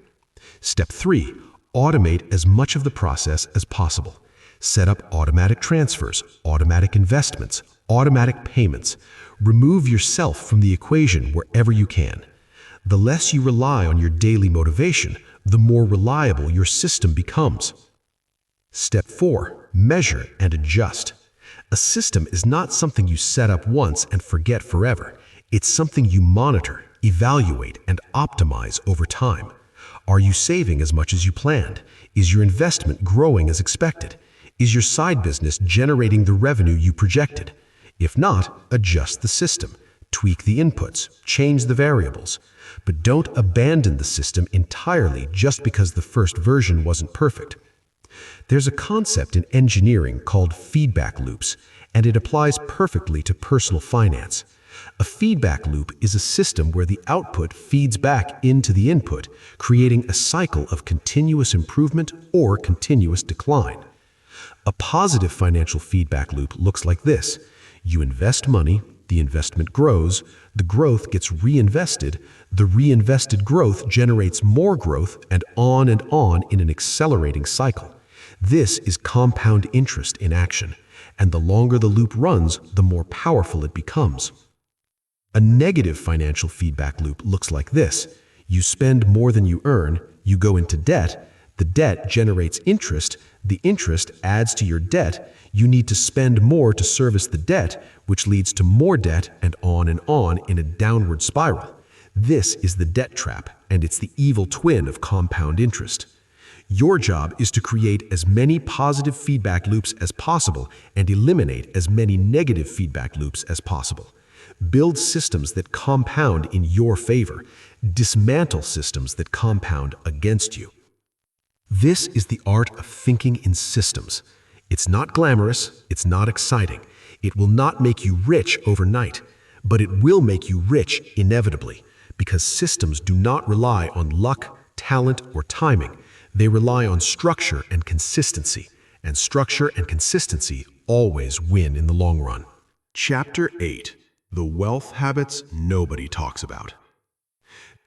Step 3. Automate as much of the process as possible. Set up automatic transfers, automatic investments, automatic payments. Remove yourself from the equation wherever you can. The less you rely on your daily motivation, the more reliable your system becomes. Step 4. Measure and adjust. A system is not something you set up once and forget forever. It's something you monitor, evaluate, and optimize over time. Are you saving as much as you planned? Is your investment growing as expected? Is your side business generating the revenue you projected? If not, adjust the system, tweak the inputs, change the variables. But don't abandon the system entirely just because the first version wasn't perfect. There's a concept in engineering called feedback loops, and it applies perfectly to personal finance. A feedback loop is a system where the output feeds back into the input, creating a cycle of continuous improvement or continuous decline. A positive financial feedback loop looks like this. You invest money, the investment grows, the growth gets reinvested, the reinvested growth generates more growth, and on in an accelerating cycle. This is compound interest in action, and the longer the loop runs, the more powerful it becomes. A negative financial feedback loop looks like this. You spend more than you earn, you go into debt, the debt generates interest, the interest adds to your debt, you need to spend more to service the debt, which leads to more debt and on in a downward spiral. This is the debt trap, and it's the evil twin of compound interest. Your job is to create as many positive feedback loops as possible and eliminate as many negative feedback loops as possible. Build systems that compound in your favor. Dismantle systems that compound against you. This is the art of thinking in systems. It's not glamorous, it's not exciting. It will not make you rich overnight, but it will make you rich inevitably, because systems do not rely on luck, talent, or timing. They rely on structure and consistency, and structure and consistency always win in the long run. Chapter 8. The Wealth Habits Nobody Talks About.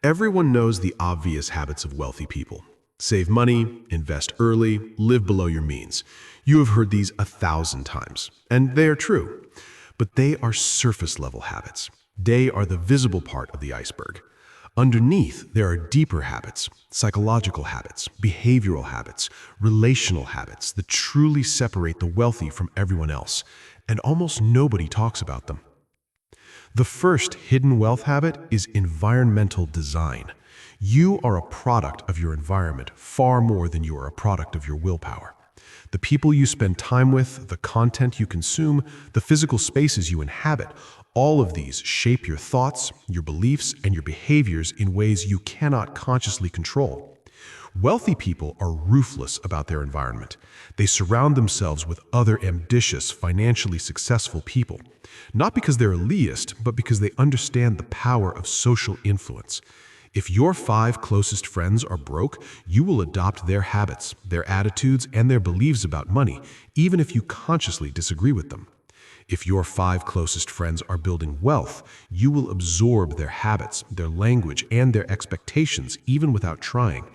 Everyone knows the obvious habits of wealthy people. Save money, invest early, live below your means. You have heard these 1,000 times, and they are true. But they are surface-level habits. They are the visible part of the iceberg. Underneath, there are deeper habits, psychological habits, behavioral habits, relational habits that truly separate the wealthy from everyone else, and almost nobody talks about them. The first hidden wealth habit is environmental design. You are a product of your environment far more than you are a product of your willpower. The people you spend time with, the content you consume, the physical spaces you inhabit, all of these shape your thoughts, your beliefs, and your behaviors in ways you cannot consciously control. Wealthy people are ruthless about their environment. They surround themselves with other ambitious, financially successful people, not because they're elitist, but because they understand the power of social influence. If your 5 closest friends are broke, you will adopt their habits, their attitudes, and their beliefs about money, even if you consciously disagree with them. If your 5 closest friends are building wealth, you will absorb their habits, their language, and their expectations, even without trying.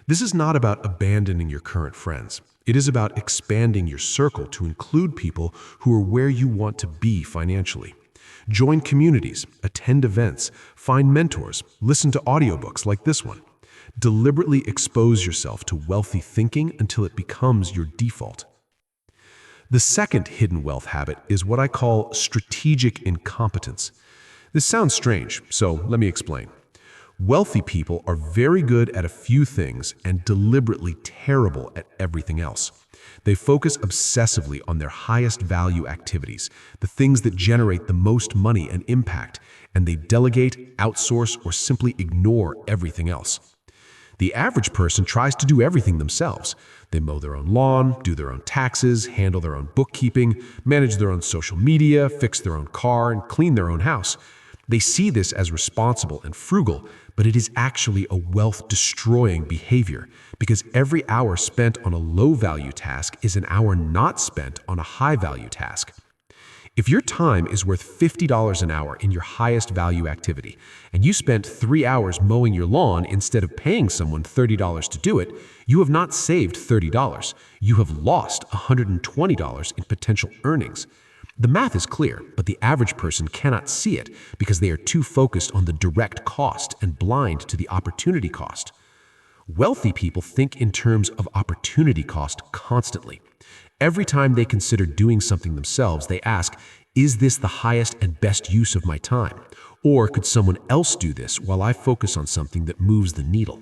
This is not about abandoning your current friends. It is about expanding your circle to include people who are where you want to be financially. Join communities, attend events, find mentors, listen to audiobooks like this one. Deliberately expose yourself to wealthy thinking until it becomes your default. The second hidden wealth habit is what I call strategic incompetence. This sounds strange, so let me explain. Wealthy people are very good at a few things and deliberately terrible at everything else. They focus obsessively on their highest value activities, the things that generate the most money and impact, and they delegate, outsource, or simply ignore everything else. The average person tries to do everything themselves. They mow their own lawn, do their own taxes, handle their own bookkeeping, manage their own social media, fix their own car, and clean their own house. They see this as responsible and frugal, but it is actually a wealth-destroying behavior because every hour spent on a low-value task is an hour not spent on a high-value task. If your time is worth $50 an hour in your highest value activity, and you spent 3 hours mowing your lawn instead of paying someone $30 to do it, you have not saved $30. You have lost $120 in potential earnings. The math is clear, but the average person cannot see it because they are too focused on the direct cost and blind to the opportunity cost. Wealthy people think in terms of opportunity cost constantly. Every time they consider doing something themselves, they ask, is this the highest and best use of my time? Or could someone else do this while I focus on something that moves the needle?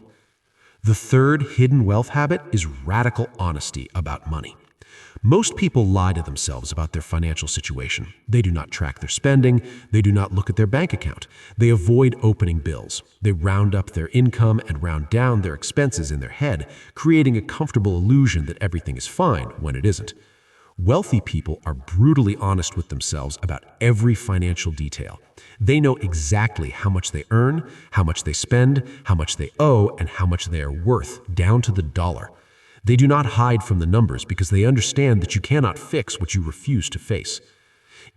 The third hidden wealth habit is radical honesty about money. Most people lie to themselves about their financial situation. They do not track their spending. They do not look at their bank account. They avoid opening bills. They round up their income and round down their expenses in their head, creating a comfortable illusion that everything is fine when it isn't. Wealthy people are brutally honest with themselves about every financial detail. They know exactly how much they earn, how much they spend, how much they owe, and how much they are worth, down to the dollar. They do not hide from the numbers because they understand that you cannot fix what you refuse to face.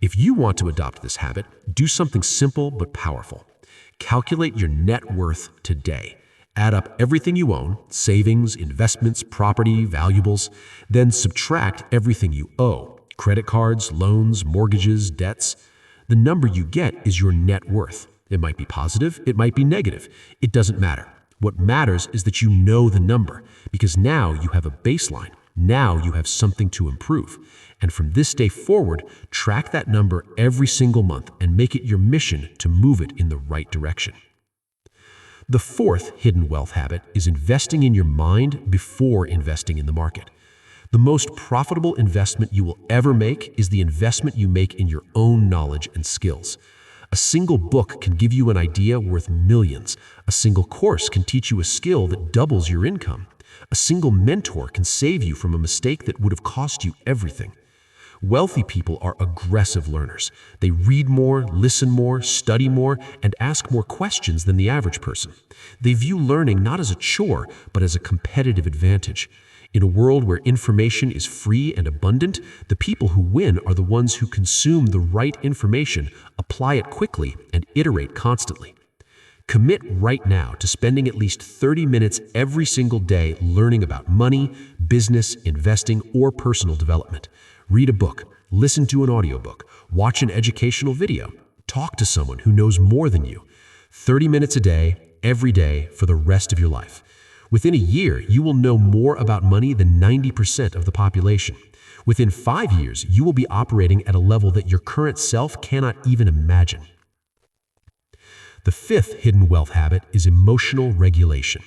If you want to adopt this habit, do something simple but powerful. Calculate your net worth today. Add up everything you own, savings, investments, property, valuables, then subtract everything you owe, credit cards, loans, mortgages, debts. The number you get is your net worth. It might be positive, it might be negative. It doesn't matter. What matters is that you know the number, because now you have a baseline. Now you have something to improve. And from this day forward, track that number every single month and make it your mission to move it in the right direction. The fourth hidden wealth habit is investing in your mind before investing in the market. The most profitable investment you will ever make is the investment you make in your own knowledge and skills. A single book can give you an idea worth millions. A single course can teach you a skill that doubles your income. A single mentor can save you from a mistake that would have cost you everything. Wealthy people are aggressive learners. They read more, listen more, study more, and ask more questions than the average person. They view learning not as a chore, but as a competitive advantage. In a world where information is free and abundant, the people who win are the ones who consume the right information, apply it quickly, and iterate constantly. Commit right now to spending at least 30 minutes every single day learning about money, business, investing, or personal development. Read a book, listen to an audiobook, watch an educational video, talk to someone who knows more than you. 30 minutes a day, every day, for the rest of your life. Within a year, you will know more about money than 90% of the population. Within 5 years, you will be operating at a level that your current self cannot even imagine. The fifth hidden wealth habit is emotional regulation.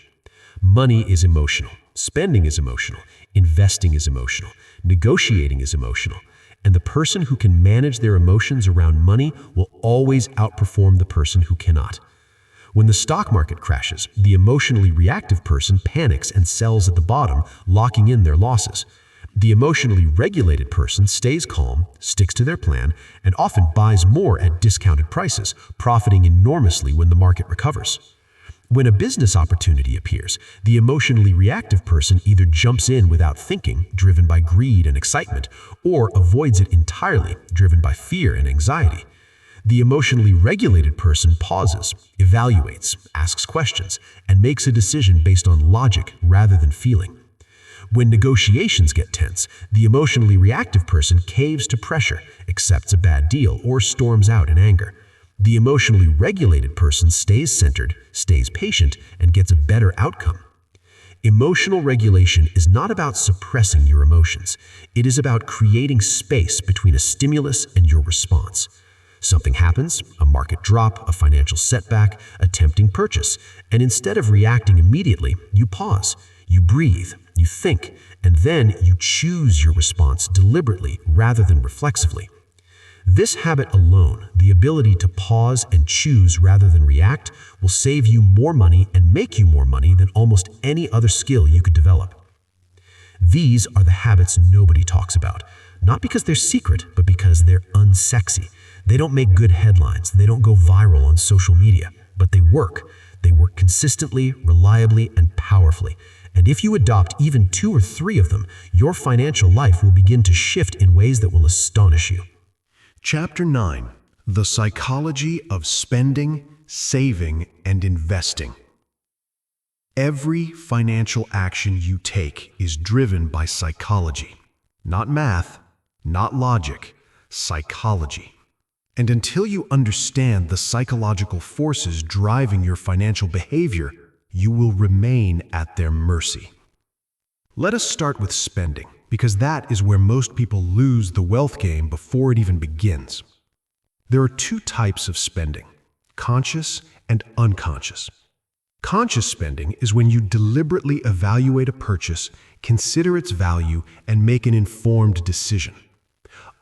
Money is emotional, spending is emotional, investing is emotional, negotiating is emotional, and the person who can manage their emotions around money will always outperform the person who cannot. When the stock market crashes, the emotionally reactive person panics and sells at the bottom, locking in their losses. The emotionally regulated person stays calm, sticks to their plan, and often buys more at discounted prices, profiting enormously when the market recovers. When a business opportunity appears, the emotionally reactive person either jumps in without thinking, driven by greed and excitement, or avoids it entirely, driven by fear and anxiety. The emotionally regulated person pauses, evaluates, asks questions, and makes a decision based on logic rather than feeling. When negotiations get tense, the emotionally reactive person caves to pressure, accepts a bad deal, or storms out in anger. The emotionally regulated person stays centered, stays patient, and gets a better outcome. Emotional regulation is not about suppressing your emotions. It is about creating space between a stimulus and your response. Something happens, a market drop, a financial setback, a tempting purchase, and instead of reacting immediately, you pause, you breathe, you think, and then you choose your response deliberately rather than reflexively. This habit alone, the ability to pause and choose rather than react, will save you more money and make you more money than almost any other skill you could develop. These are the habits nobody talks about, not because they're secret, but because they're unsexy. They don't make good headlines, they don't go viral on social media, but they work. They work consistently, reliably, and powerfully. And if you adopt even 2 or 3 of them, your financial life will begin to shift in ways that will astonish you. Chapter 9. The Psychology of Spending, Saving, and Investing. Every financial action you take is driven by psychology. Not math, not logic, psychology. And until you understand the psychological forces driving your financial behavior, you will remain at their mercy. Let us start with spending, because that is where most people lose the wealth game before it even begins. There are 2 types of spending: conscious and unconscious. Conscious spending is when you deliberately evaluate a purchase, consider its value, and make an informed decision.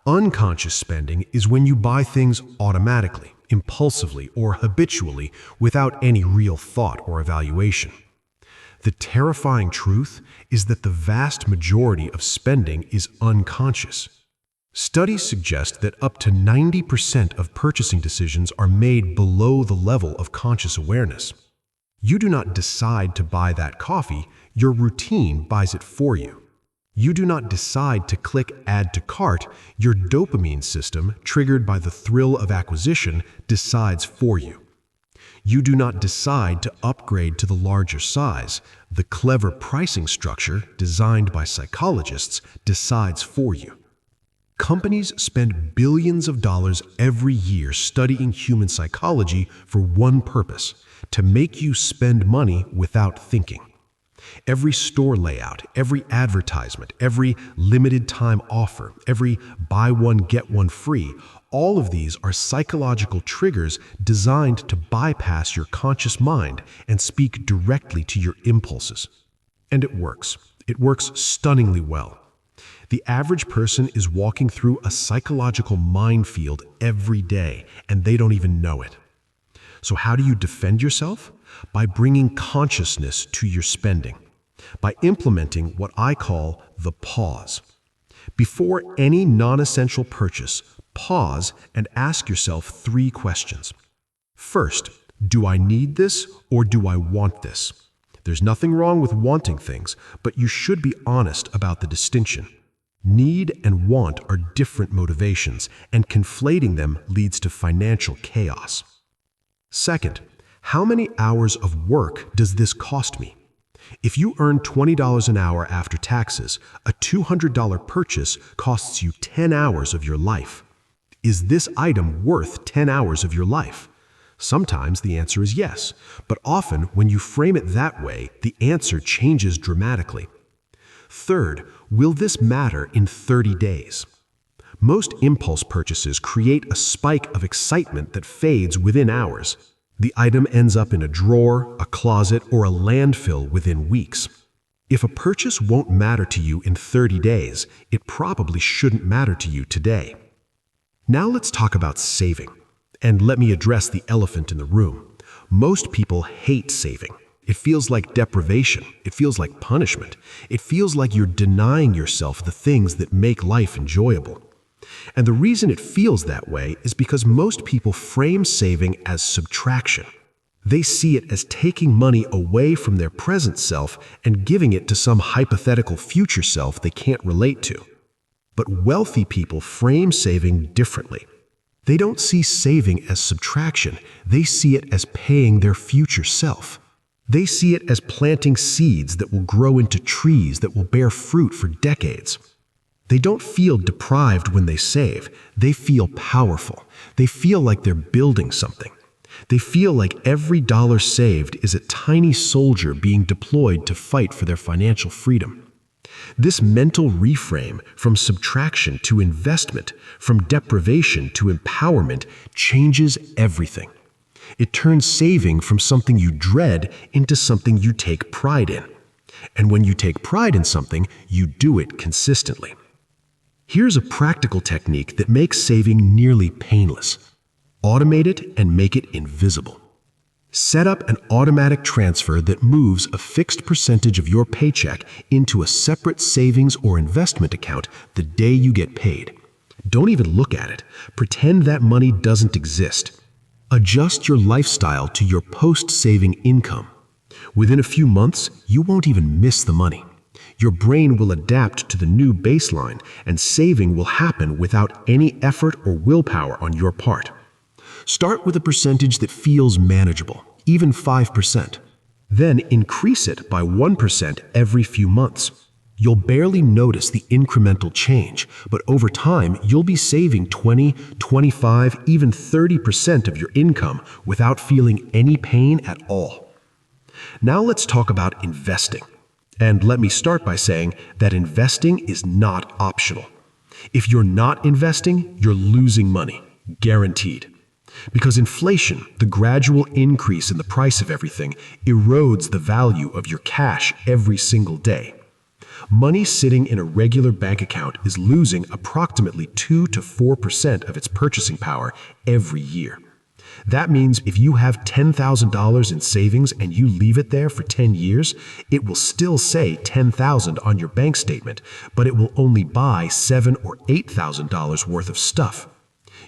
Unconscious spending is when you buy things automatically, impulsively, or habitually without any real thought or evaluation. The terrifying truth is that the vast majority of spending is unconscious. Studies suggest that up to 90% of purchasing decisions are made below the level of conscious awareness. You do not decide to buy that coffee, your routine buys it for you. You do not decide to click Add to Cart, your dopamine system, triggered by the thrill of acquisition, decides for you. You do not decide to upgrade to the larger size. The clever pricing structure, designed by psychologists, decides for you. Companies spend billions of dollars every year studying human psychology for one purpose: to make you spend money without thinking. Every store layout, every advertisement, every limited time offer, every buy one get one free, all of these are psychological triggers designed to bypass your conscious mind and speak directly to your impulses. And it works. It works stunningly well. The average person is walking through a psychological minefield every day, and they don't even know it. So how do you defend yourself? By bringing consciousness to your spending, by implementing what I call the pause. Before any non-essential purchase, pause and ask yourself 3 questions. First, do I need this or do I want this? There's nothing wrong with wanting things, but you should be honest about the distinction. Need and want are different motivations, and conflating them leads to financial chaos. Second, How many hours of work does this cost me? If you earn $20 an hour after taxes, a $200 purchase costs you 10 hours of your life. Is this item worth 10 hours of your life? Sometimes the answer is yes, but often when you frame it that way, the answer changes dramatically. Third, will this matter in 30 days? Most impulse purchases create a spike of excitement that fades within hours. The item ends up in a drawer, a closet, or a landfill within weeks. If a purchase won't matter to you in 30 days, it probably shouldn't matter to you today. Now let's talk about saving. And let me address the elephant in the room. Most people hate saving. It feels like deprivation. It feels like punishment. It feels like you're denying yourself the things that make life enjoyable. And the reason it feels that way is because most people frame saving as subtraction. They see it as taking money away from their present self and giving it to some hypothetical future self they can't relate to. But wealthy people frame saving differently. They don't see saving as subtraction. They see it as paying their future self. They see it as planting seeds that will grow into trees that will bear fruit for decades. They don't feel deprived when they save. They feel powerful. They feel like they're building something. They feel like every dollar saved is a tiny soldier being deployed to fight for their financial freedom. This mental reframe from subtraction to investment, from deprivation to empowerment, changes everything. It turns saving from something you dread into something you take pride in. And when you take pride in something, you do it consistently. Here's a practical technique that makes saving nearly painless. Automate it and make it invisible. Set up an automatic transfer that moves a fixed percentage of your paycheck into a separate savings or investment account the day you get paid. Don't even look at it. Pretend that money doesn't exist. Adjust your lifestyle to your post-saving income. Within a few months, you won't even miss the money. Your brain will adapt to the new baseline, and saving will happen without any effort or willpower on your part. Start with a percentage that feels manageable, even 5%. Then increase it by 1% every few months. You'll barely notice the incremental change, but over time, you'll be saving 20, 25, even 30% of your income without feeling any pain at all. Now let's talk about investing. And let me start by saying that investing is not optional. If you're not investing, you're losing money, guaranteed. Because inflation, the gradual increase in the price of everything, erodes the value of your cash every single day. Money sitting in a regular bank account is losing approximately 2 to 4% of its purchasing power every year. That means if you have $10,000 in savings and you leave it there for 10 years, it will still say $10,000 on your bank statement, but it will only buy $7,000 or $8,000 worth of stuff.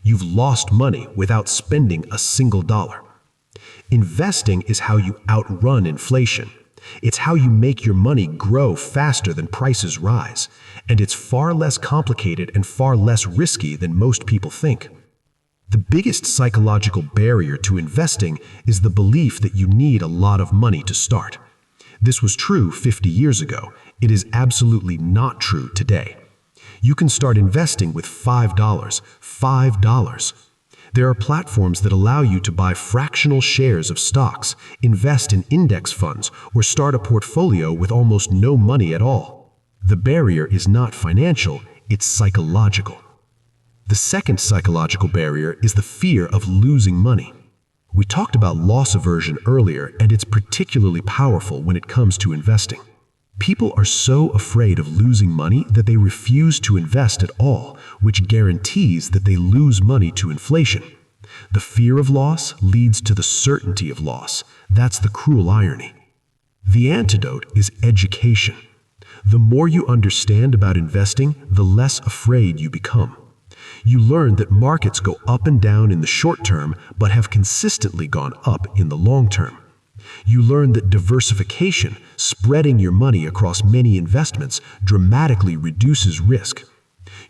You've lost money without spending a single dollar. Investing is how you outrun inflation. It's how you make your money grow faster than prices rise, and it's far less complicated and far less risky than most people think. The biggest psychological barrier to investing is the belief that you need a lot of money to start. This was true 50 years ago. It is absolutely not true today. You can start investing with $5. There are platforms that allow you to buy fractional shares of stocks, invest in index funds, or start a portfolio with almost no money at all. The barrier is not financial, it's psychological. The second psychological barrier is the fear of losing money. We talked about loss aversion earlier, and it's particularly powerful when it comes to investing. People are so afraid of losing money that they refuse to invest at all, which guarantees that they lose money to inflation. The fear of loss leads to the certainty of loss. That's the cruel irony. The antidote is education. The more you understand about investing, the less afraid you become. You learn that markets go up and down in the short term, but have consistently gone up in the long term. You learn that diversification, spreading your money across many investments, dramatically reduces risk.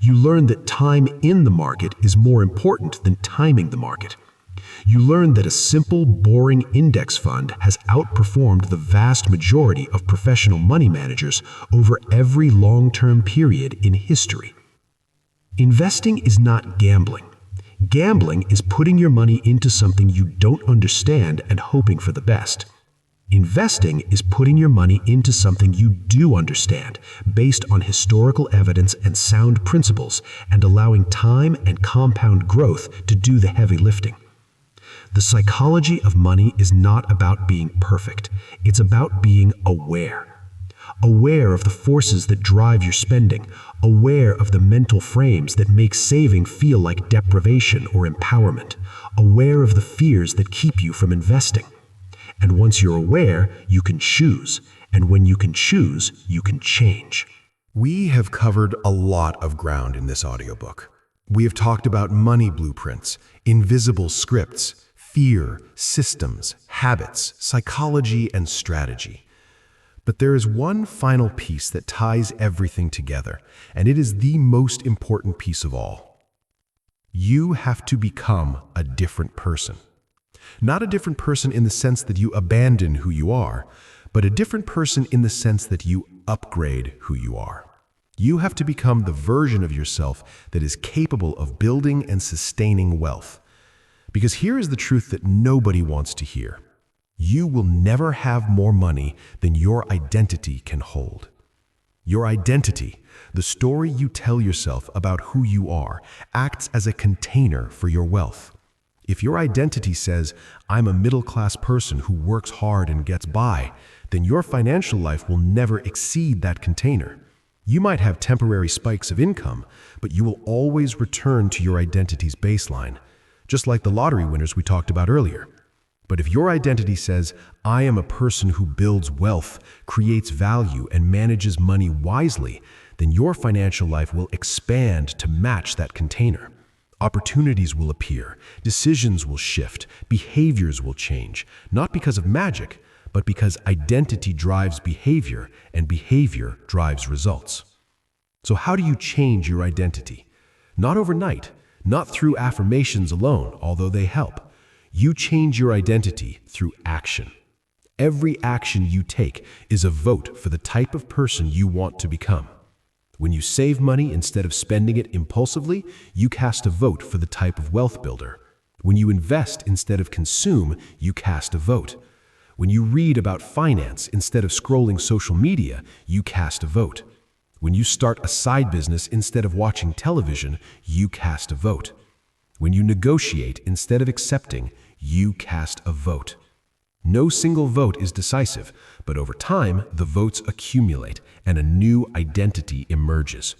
You learn that time in the market is more important than timing the market. You learn that a simple, boring index fund has outperformed the vast majority of professional money managers over every long-term period in history. Investing is not gambling. Gambling is putting your money into something you don't understand and hoping for the best. Investing is putting your money into something you do understand, based on historical evidence and sound principles, and allowing time and compound growth to do the heavy lifting. The psychology of money is not about being perfect. It's about being aware. Aware of the forces that drive your spending, aware of the mental frames that make saving feel like deprivation or empowerment, aware of the fears that keep you from investing. And once you're aware, you can choose. And when you can choose, you can change. We have covered a lot of ground in this audiobook. We have talked about money blueprints, invisible scripts, fear, systems, habits, psychology, and strategy. But there is one final piece that ties everything together, and it is the most important piece of all. You have to become a different person. Not a different person in the sense that you abandon who you are, but a different person in the sense that you upgrade who you are. You have to become the version of yourself that is capable of building and sustaining wealth. Because here is the truth that nobody wants to hear. You will never have more money than your identity can hold. Your identity, the story you tell yourself about who you are, acts as a container for your wealth. If your identity says, "I'm a middle-class person who works hard and gets by," then your financial life will never exceed that container. You might have temporary spikes of income, but you will always return to your identity's baseline, just like the lottery winners we talked about earlier. But if your identity says, "I am a person who builds wealth, creates value, and manages money wisely," then your financial life will expand to match that container. Opportunities will appear, decisions will shift, behaviors will change, not because of magic, but because identity drives behavior and behavior drives results. So how do you change your identity? Not overnight, not through affirmations alone, although they help. You change your identity through action. Every action you take is a vote for the type of person you want to become. When you save money instead of spending it impulsively, you cast a vote for the type of wealth builder. When you invest instead of consume, you cast a vote. When you read about finance instead of scrolling social media, you cast a vote. When you start a side business instead of watching television, you cast a vote. When you negotiate instead of accepting, you cast a vote. No single vote is decisive, but over time, the votes accumulate and a new identity emerges.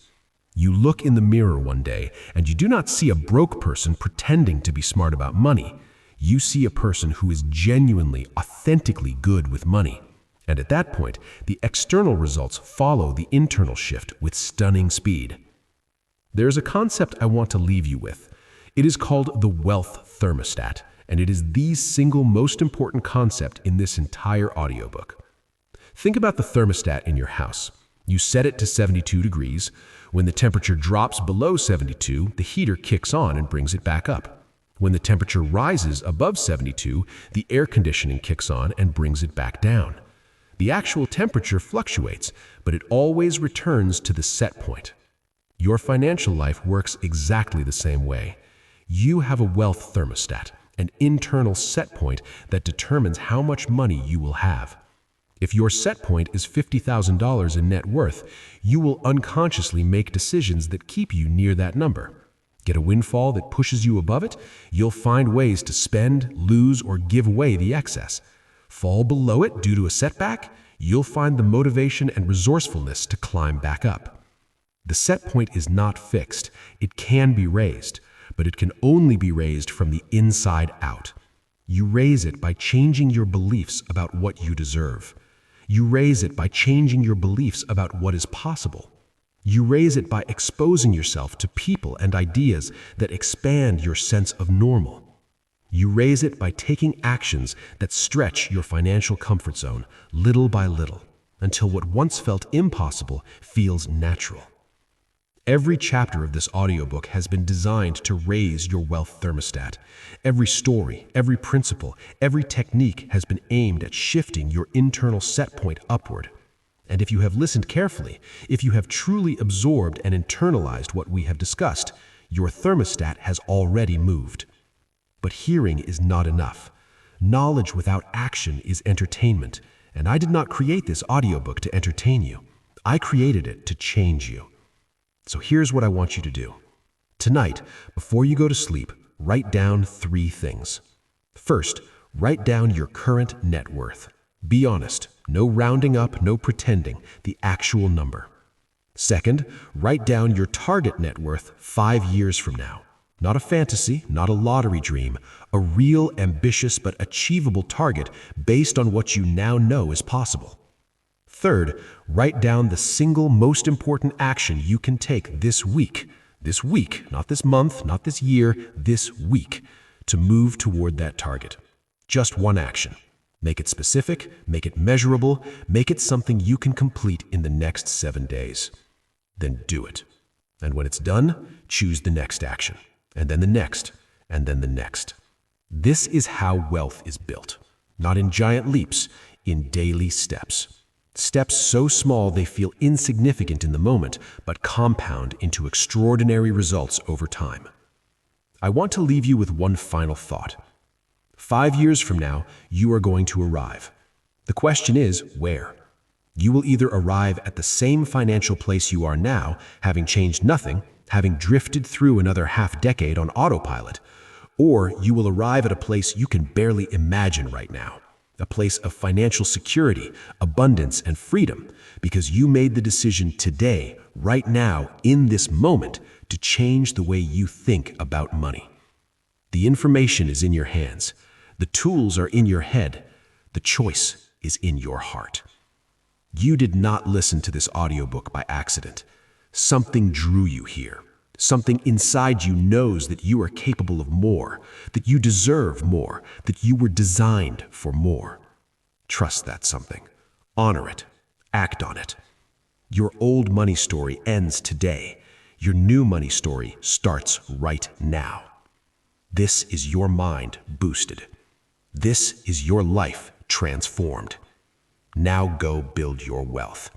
You look in the mirror one day and you do not see a broke person pretending to be smart about money. You see a person who is genuinely, authentically good with money. And at that point, the external results follow the internal shift with stunning speed. There's a concept I want to leave you with. It is called the wealth thermostat, and it is the single most important concept in this entire audiobook. Think about the thermostat in your house. You set it to 72 degrees. When the temperature drops below 72, the heater kicks on and brings it back up. When the temperature rises above 72, the air conditioning kicks on and brings it back down. The actual temperature fluctuates, but it always returns to the set point. Your financial life works exactly the same way. You have a wealth thermostat, an internal set point that determines how much money you will have. If your set point is $50,000 in net worth, you will unconsciously make decisions that keep you near that number. Get a windfall that pushes you above it, you'll find ways to spend, lose, or give away the excess. Fall below it due to a setback, you'll find the motivation and resourcefulness to climb back up. The set point is not fixed. It can be raised, but it can only be raised from the inside out. You raise it by changing your beliefs about what you deserve. You raise it by changing your beliefs about what is possible. You raise it by exposing yourself to people and ideas that expand your sense of normal. You raise it by taking actions that stretch your financial comfort zone little by little until what once felt impossible feels natural. Every chapter of this audiobook has been designed to raise your wealth thermostat. Every story, every principle, every technique has been aimed at shifting your internal set point upward. And if you have listened carefully, if you have truly absorbed and internalized what we have discussed, your thermostat has already moved. But hearing is not enough. Knowledge without action is entertainment, and I did not create this audiobook to entertain you. I created it to change you. So here's what I want you to do. Tonight, before you go to sleep, write down 3 things. First, write down your current net worth. Be honest, no rounding up, no pretending, the actual number. Second, write down your target net worth 5 years from now. Not a fantasy, not a lottery dream, a real, ambitious but achievable target based on what you now know is possible. Third, write down the single most important action you can take this week, not this month, not this year, this week, to move toward that target. Just one action. Make it specific, make it measurable, make it something you can complete in the next 7 days. Then do it. And when it's done, choose the next action, and then the next, and then the next. This is how wealth is built. Not in giant leaps, in daily steps. Steps so small they feel insignificant in the moment, but compound into extraordinary results over time. I want to leave you with one final thought. 5 years from now, you are going to arrive. The question is, where? You will either arrive at the same financial place you are now, having changed nothing, having drifted through another half-decade on autopilot, or you will arrive at a place you can barely imagine right now, a place of financial security, abundance, and freedom, because you made the decision today, right now, in this moment, to change the way you think about money. The information is in your hands. The tools are in your head. The choice is in your heart. You did not listen to this audiobook by accident. Something drew you here. Something inside you knows that you are capable of more, that you deserve more, that you were designed for more. Trust that something. Honor it. Act on it. Your old money story ends today. Your new money story starts right now. This is your mind boosted. This is your life transformed. Now go build your wealth.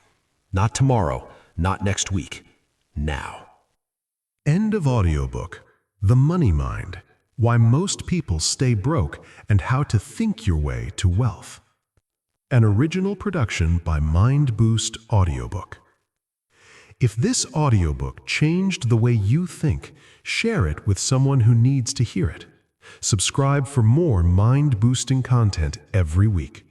Not tomorrow, not next week, now. End of audiobook. The Money Mind. Why Most People Stay Broke and How to Think Your Way to Wealth. An original production by Mind Boost AudioBook. If this audiobook changed the way you think, share it with someone who needs to hear it. Subscribe for more mind-boosting content every week.